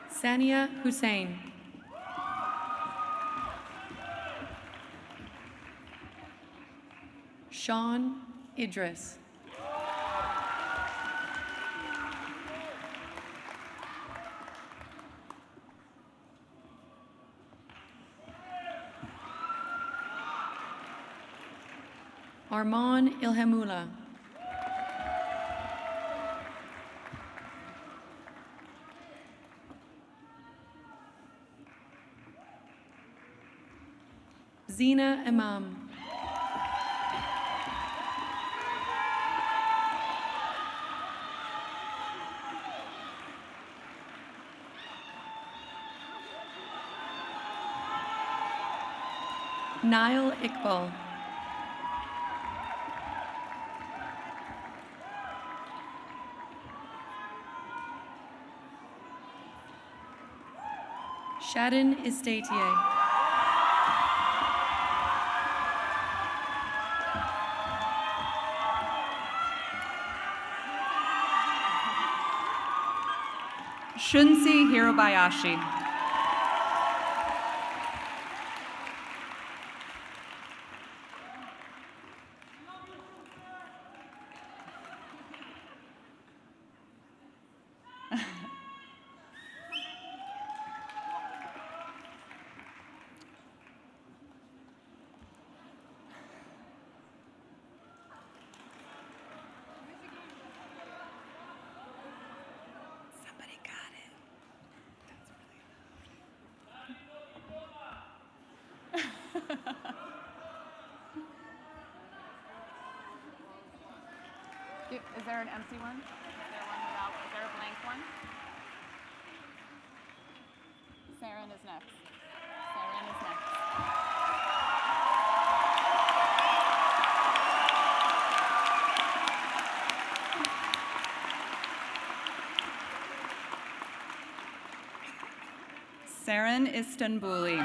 Sania Hussein. Sean Idris. Arman Ilhamula. Zina Imam. Niall Iqbal. Shadden Estatier. Shunsi Hirobayashi. Is there an empty one? Is there one without? Is there a blank one? Saren is next. Saren is next. Saren Istanbuli.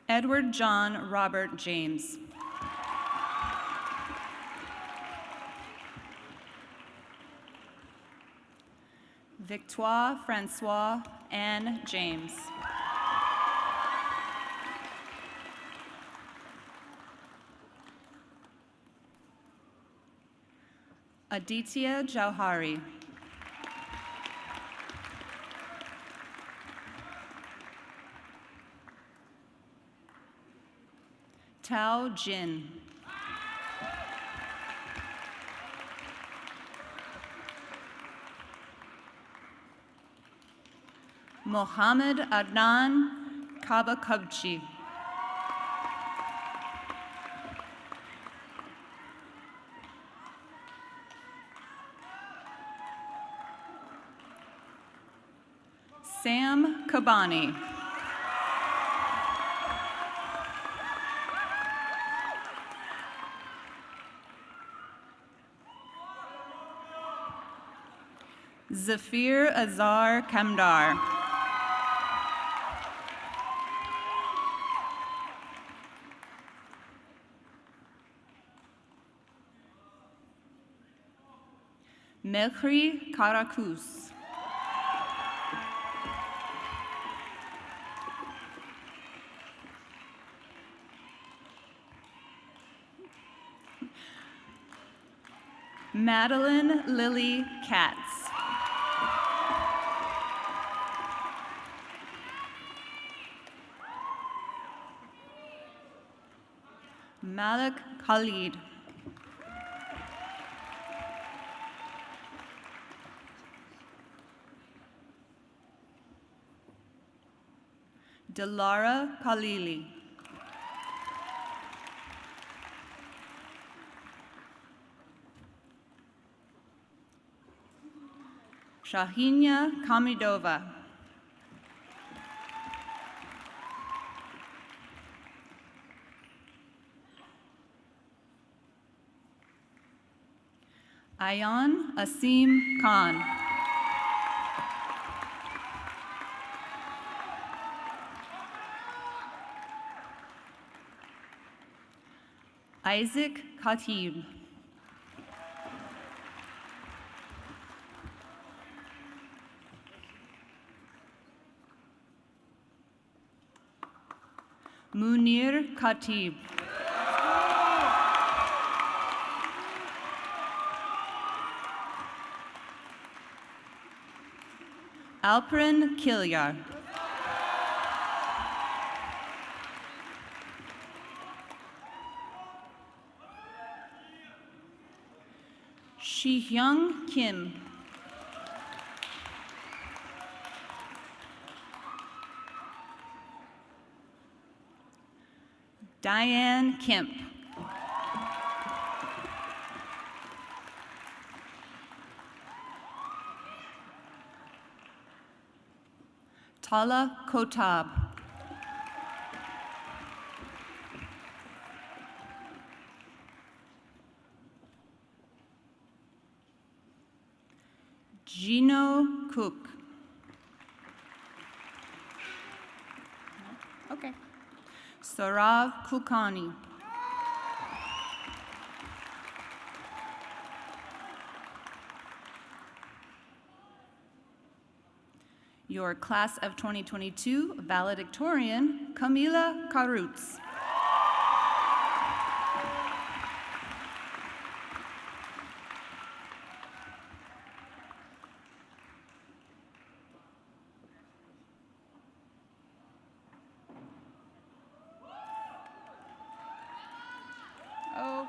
Edward John Robert James. Victoire Francois Anne James. Aditya Jauhari. Tao Jin. Mohammed Adnan Kabakabchi. Sam Kabani. Zafir Azar Kamdar. Mehri Karakus. Madeline Lily Katz. Malik Khalid. Dilara Khalili. Shahinya Kamidova. Ayan Asim Khan. Isaac Khatib. Munir Khatib. Alprin Kilyar. Shihyung Kim. Diane Kemp. Tala Kotab. Gino Cook. Okay. Sorav Kulkarni. Your class of 2022 valedictorian, Camila Karutz. Oh.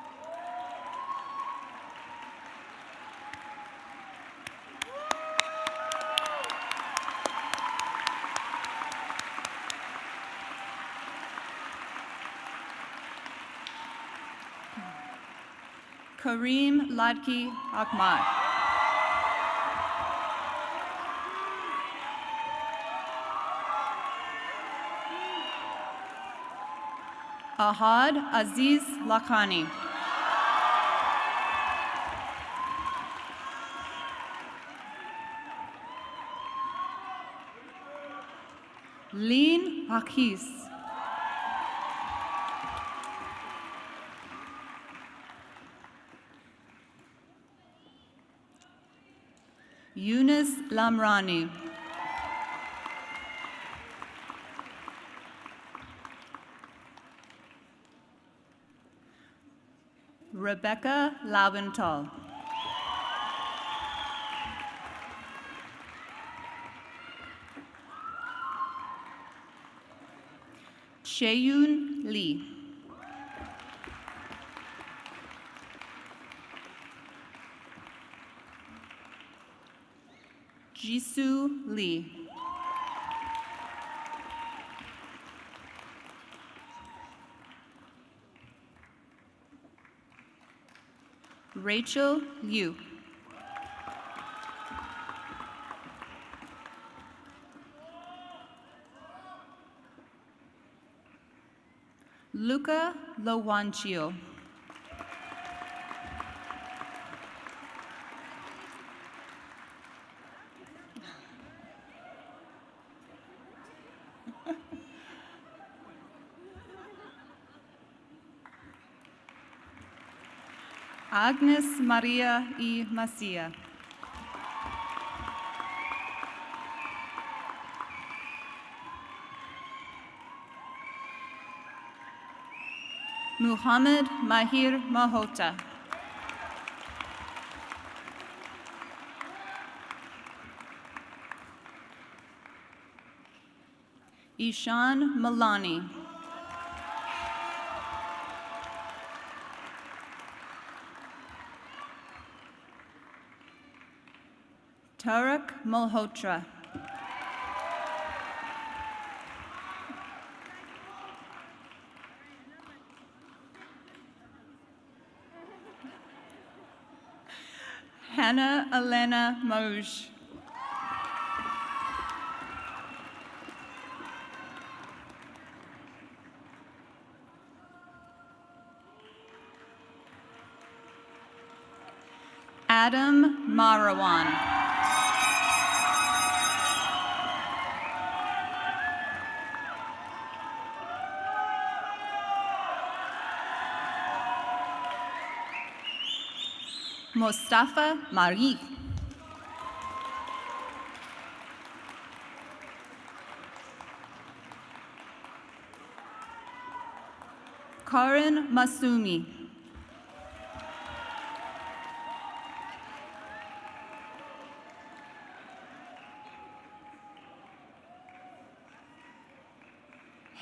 Kareem Ladki Ahmad. Ahad Aziz Lakhani. Leen Hakis. Yunus Lamrani. Rebecca Laubenthal. Cheyun Lee. Jisoo Lee. Rachel Yu. Luca Lowanchio. Agnes Maria y Macia. Muhammad Mahir Mahota. Ishan Malani. Tarak Malhotra. Hannah Elena Mauj. Adam Marawan. Mustafa Mari. Karan Masumi.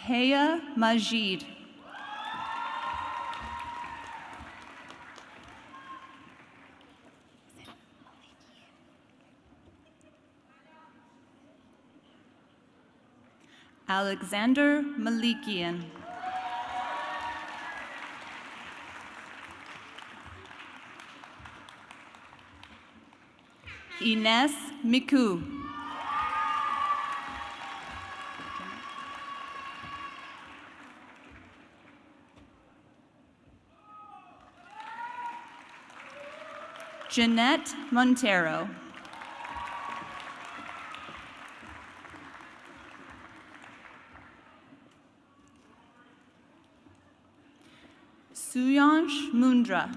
Heya Majid. Alexander Malikian. Ines Miku. Jeanette Montero. Priyansh Mundra.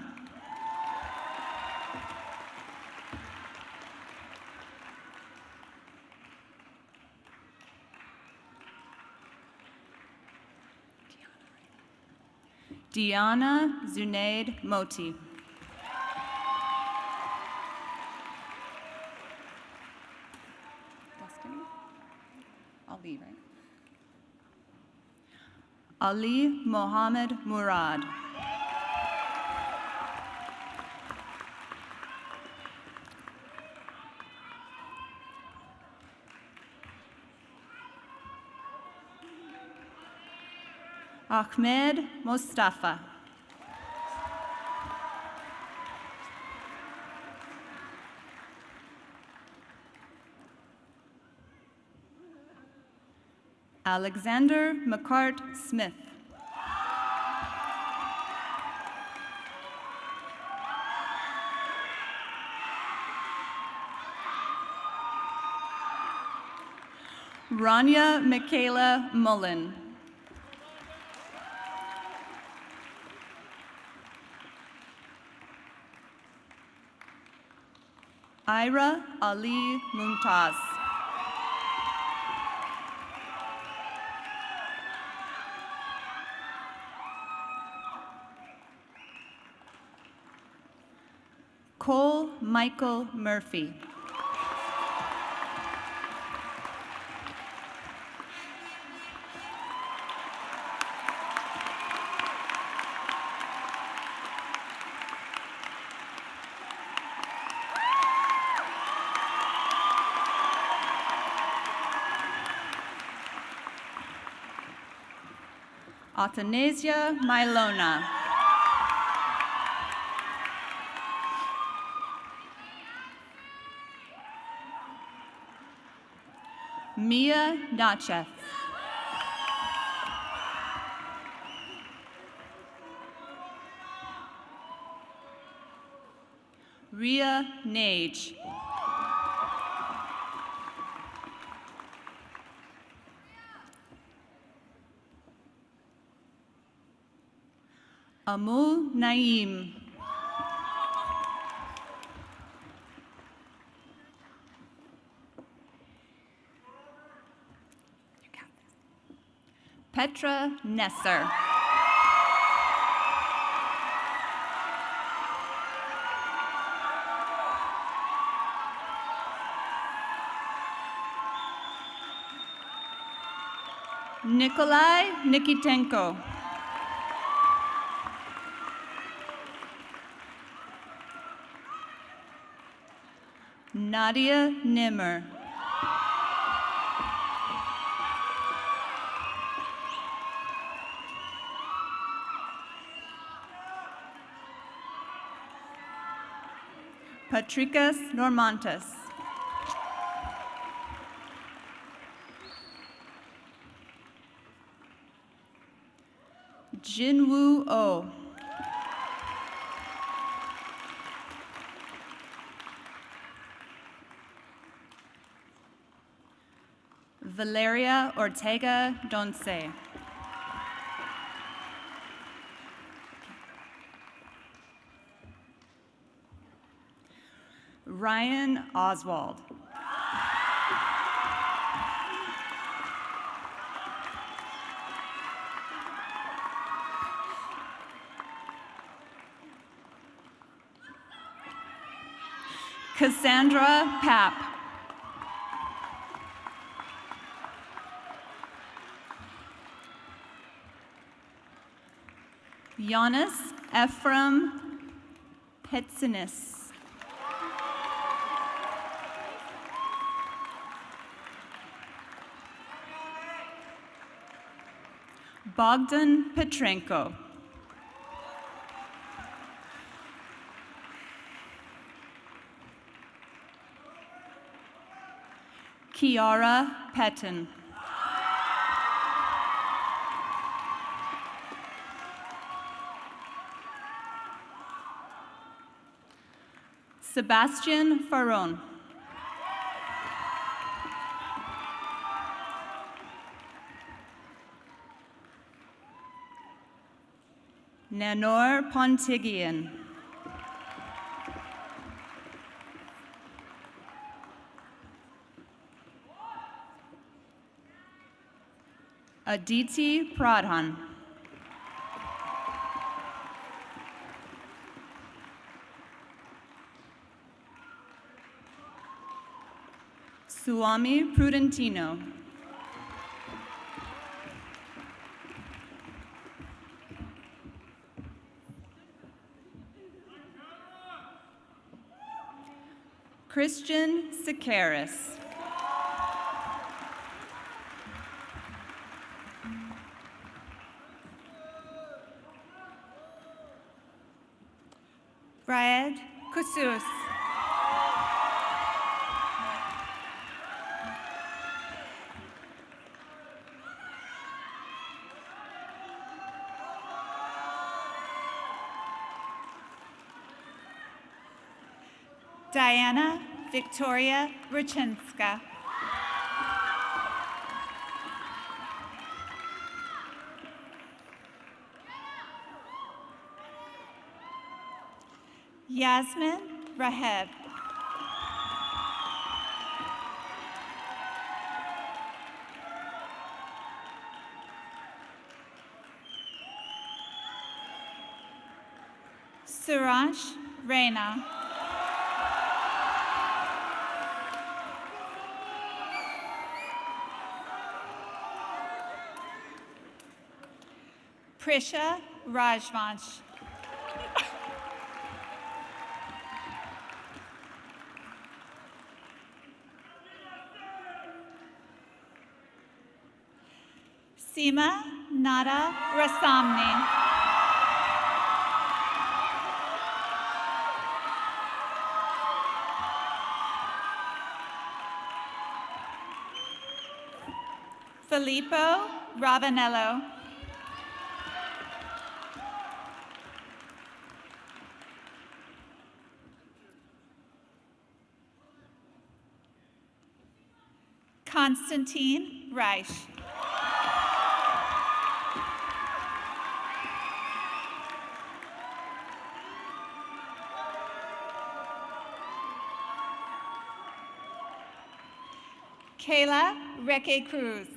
Diana Zunaid Moti. Destiny? Ali, right? Ali Mohammed Murad. Ahmed Mustafa. Alexander McCart Smith. Rania Michaela Mullen. Ira Ali Mumtaz. Cole Michael Murphy. Athanasia Milona. Mia Nachev. Ria Nage. Amul Naeem. Petra Nesser. Nikolai Nikitenko. Nadia Nimmer. Patricas Normantas. Jinwoo Oh. Valeria Ortega Donce. Ryan Oswald. Cassandra Papp. Giannis Ephraim Petsinis. Bogdan Petrenko. Kiara Patton. Sebastian Faron. Nanor Pontigian. Aditi Pradhan. Suami Prudentino. Christian Sakaris. Brad Kusus. Diana Victoria Ruchinska. Yasmin Raheb. Suransh Reina. Prisha Rajvansh. Seema Nada Rasamni. Filippo Ravanello. Constantine Reich. Kayla Reque Cruz.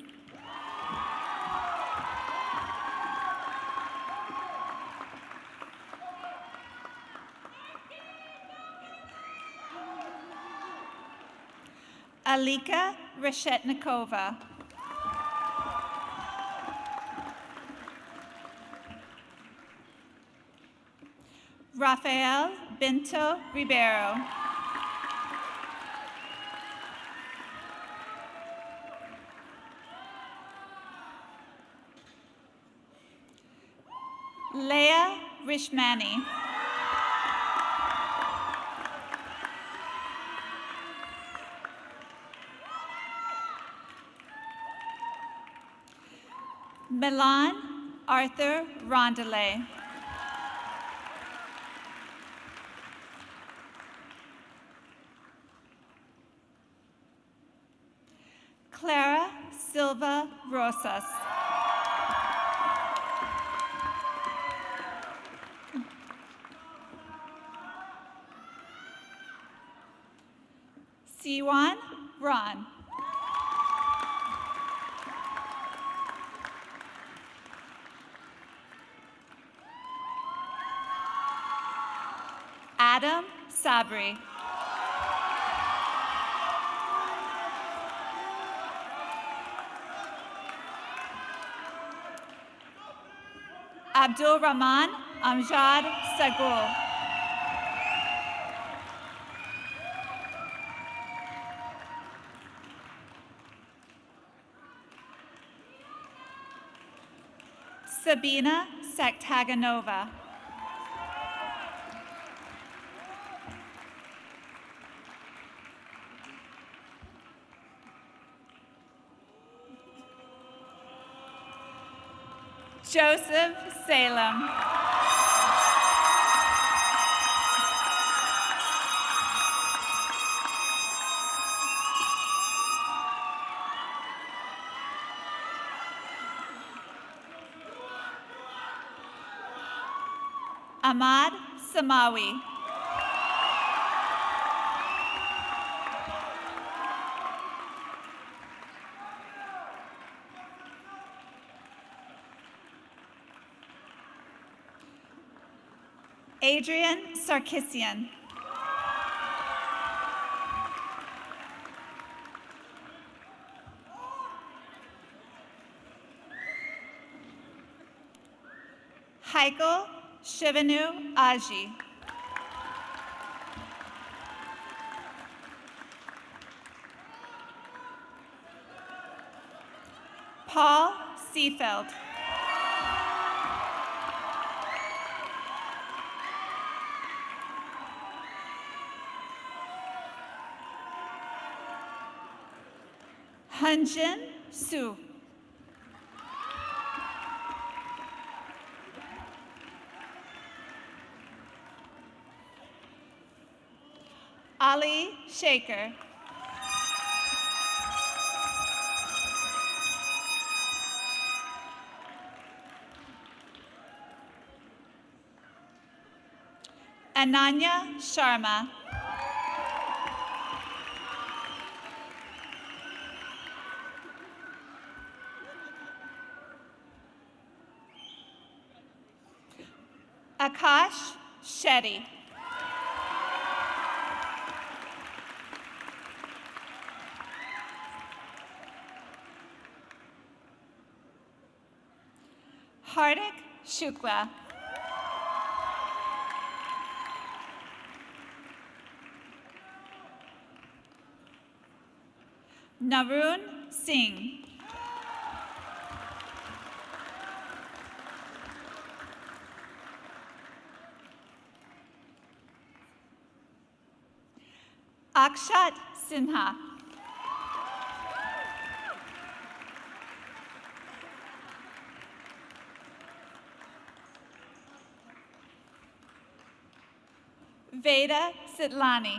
Alika Reshetnikova. Rafael Bento Ribeiro. Leah Rishmani. Milan Arthur Rondelay. Clara Silva Rosas. Siwan Ron. Adam Sabri. Abdul Rahman Amjad Sagul. Sabina Sektaganova. Joseph Salem. Ahmad Samawi. Adrian Sarkissian. Heiko Shivanu Aji. Paul Seefeld. Hunjin Su. Ali Shaker. Ananya Sharma. Akash Shetty. Hardik Shukla. Narun Singh. Akshat Sinha. Veda Sitlani.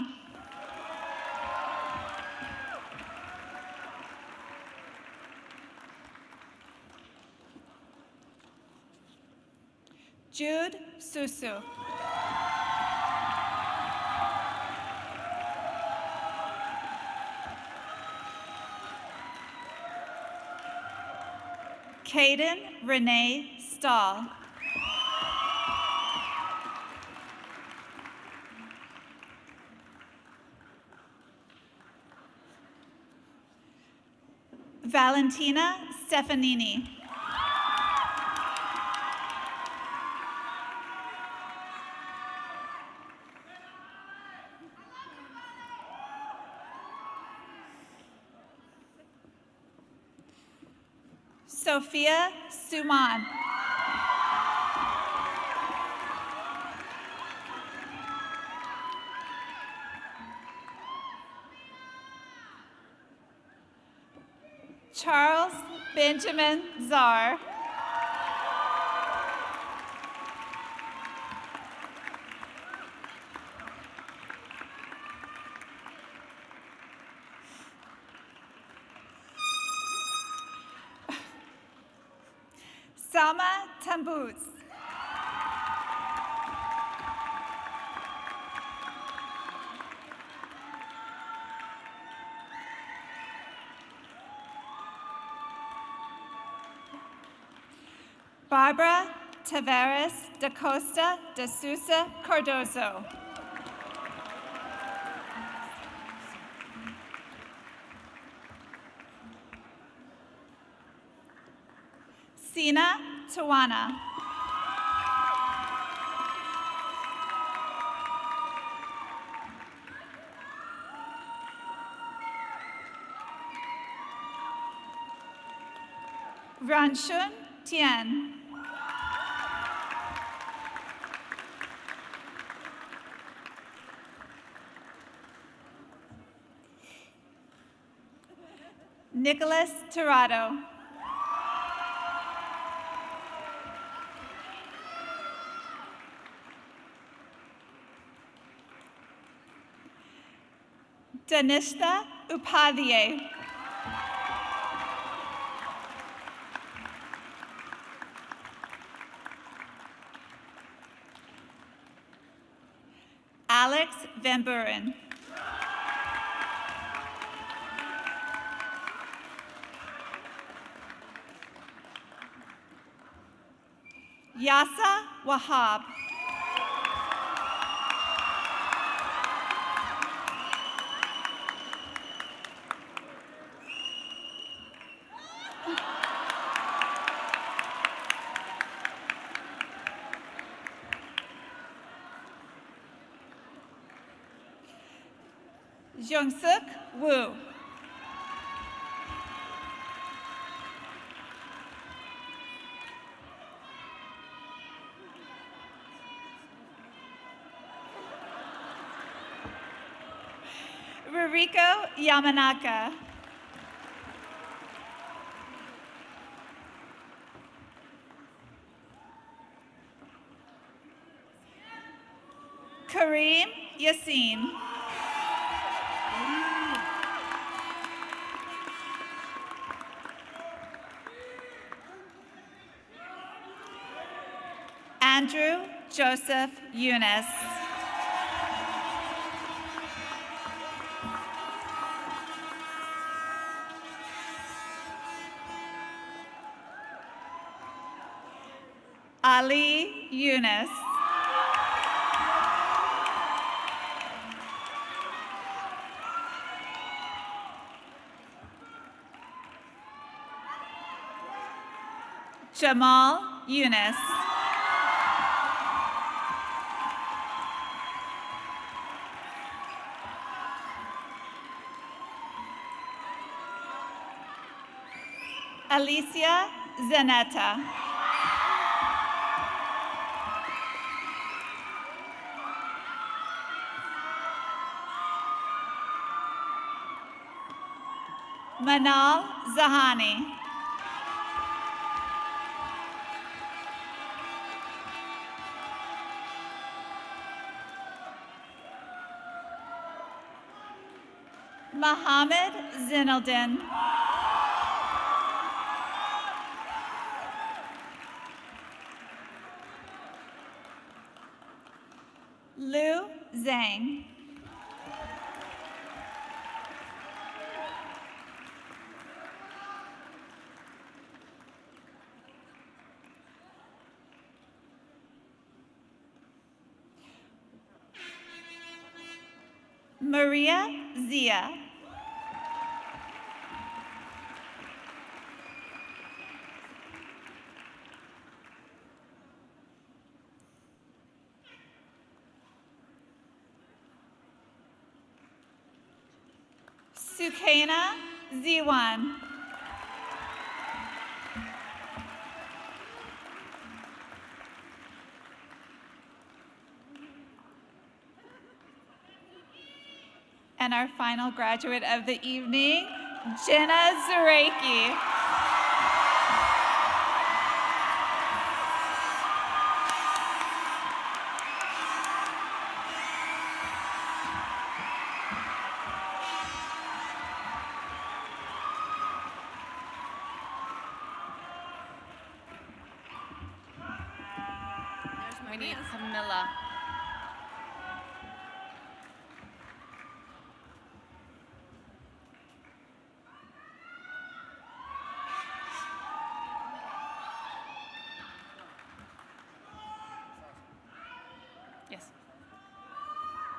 Jude Susu. Caden Renee Stahl. Valentina Stefanini. Sophia Suman. Charles Benjamin Czar. Sama Tambuz. Barbara Tavares da Costa de Sousa Cardozo. Sina Tawana. Ranshun Tien. Nicholas Tirado. Danishta Upadhyay. Alex Van Buren. Yasa Wahab. Jungsuk Woo. Ruriko Yamanaka. Kareem Yassin. Andrew Joseph Eunice. Ali Eunice. Jamal Eunice. Alicia Zanetta. Manal Zahani. Mohammed Zinaldin. Liu Zhang. Maria Zia. Sukaina Ziwan. And our final graduate of the evening, Jenna Zareki. We need Camilla. Yes.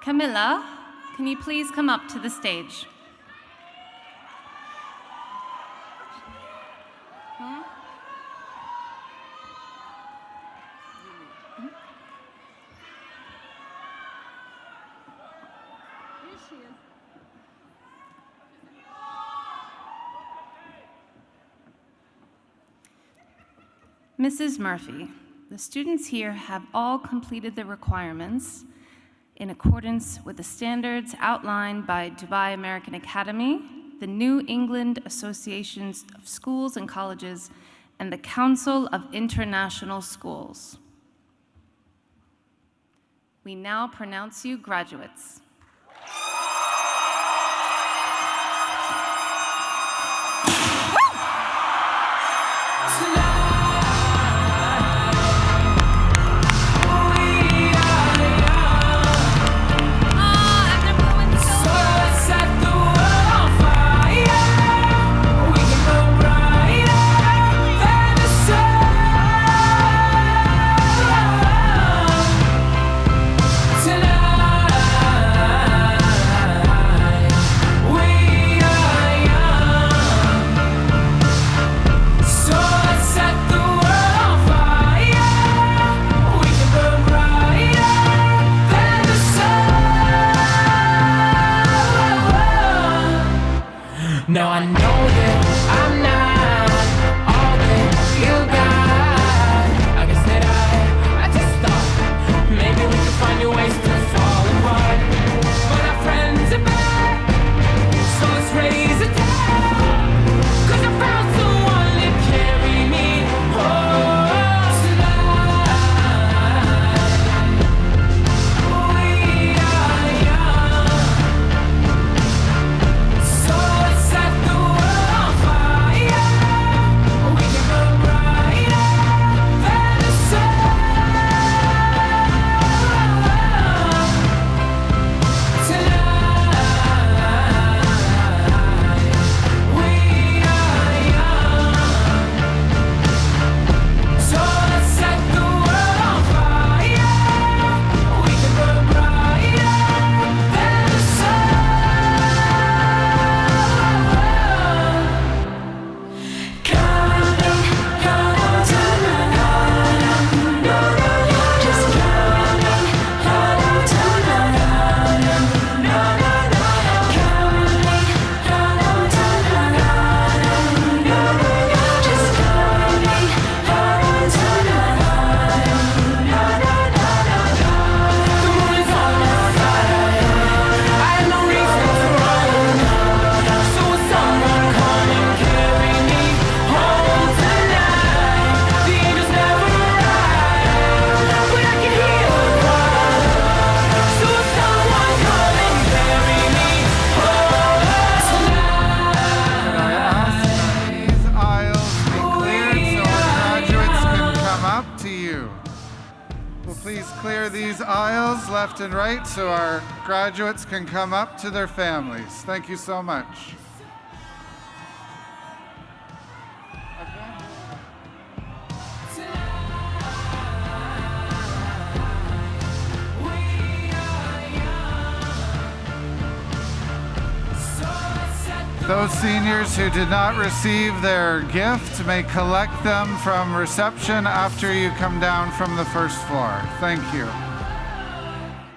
Camilla, can you please come up to the stage? Huh? Mrs. Murphy, the students here have all completed the requirements in accordance with the standards outlined by Dubai American Academy, the New England Associations of Schools and Colleges, and the Council of International Schools. We now pronounce you graduates. left and right so our graduates can come up to their families. Thank you so much. Those seniors who did not receive their gift may collect them from reception after you come down from the first floor. Thank you.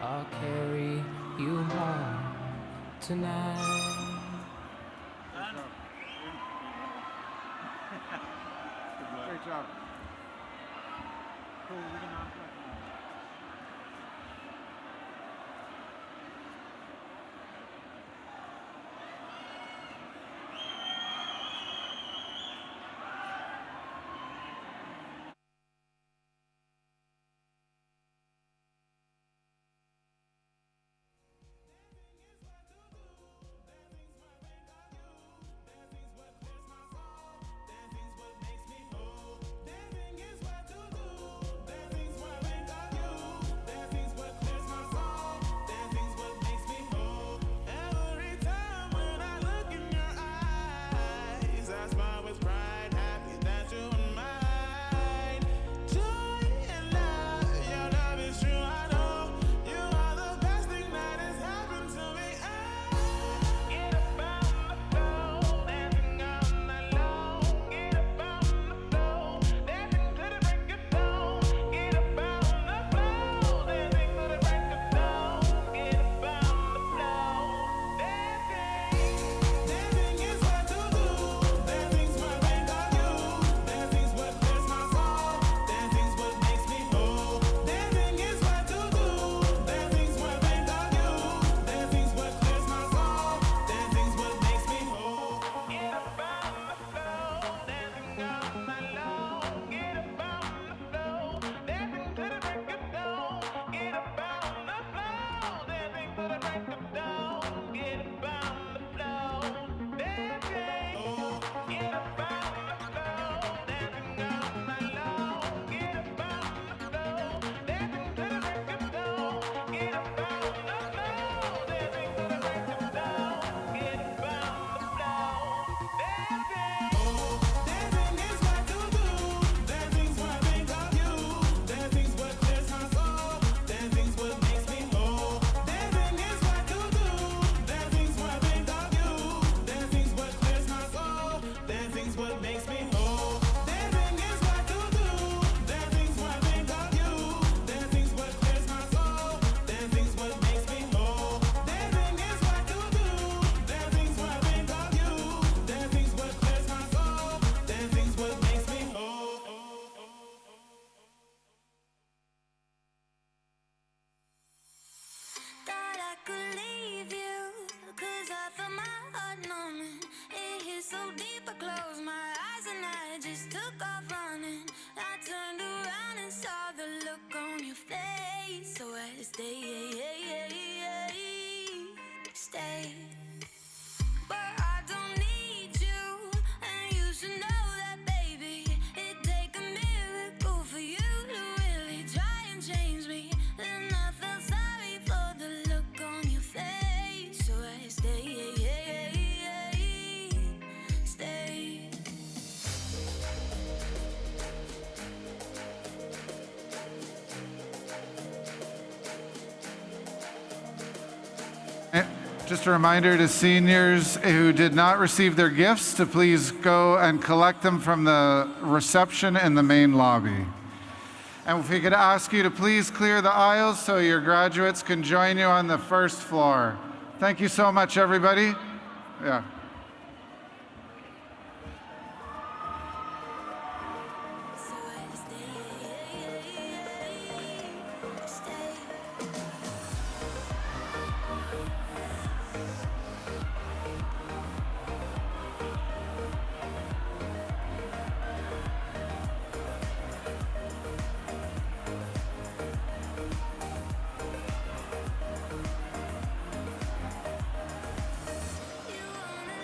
I'll carry you home tonight. Great job. Stay. But I don't need you, and you should know that, baby. It'd take a miracle for you to really try and change me. And I felt sorry for the look on your face, so I stay. Stay. Just a reminder to seniors who did not receive their gifts to please go and collect them from the reception in the main lobby. And if we could ask you to please clear the aisles so your graduates can join you on the first floor. Thank you so much, everybody. Yeah. You wanna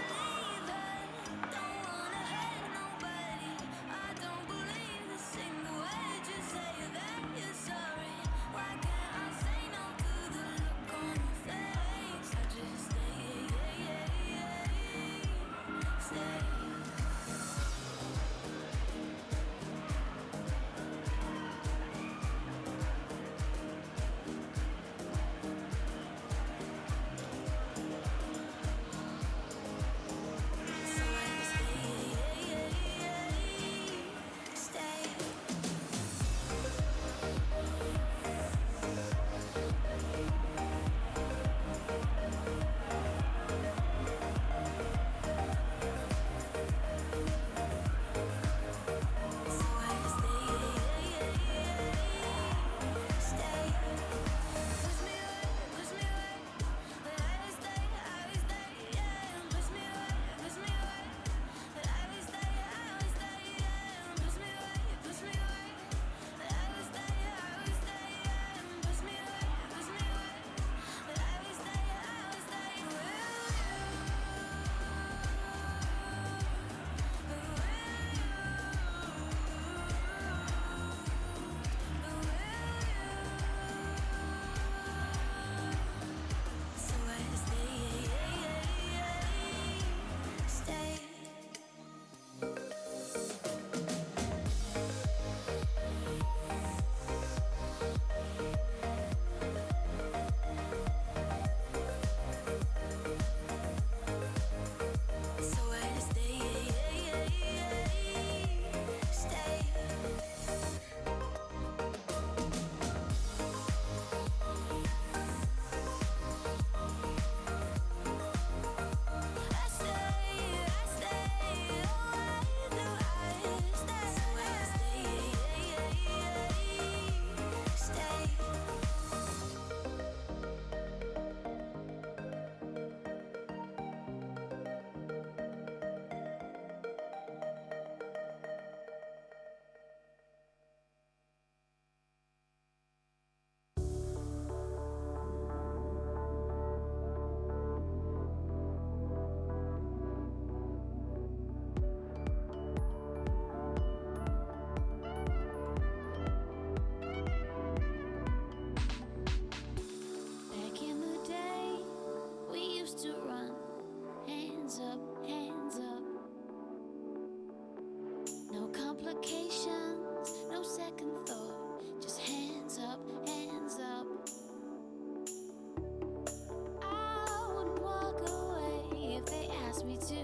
me to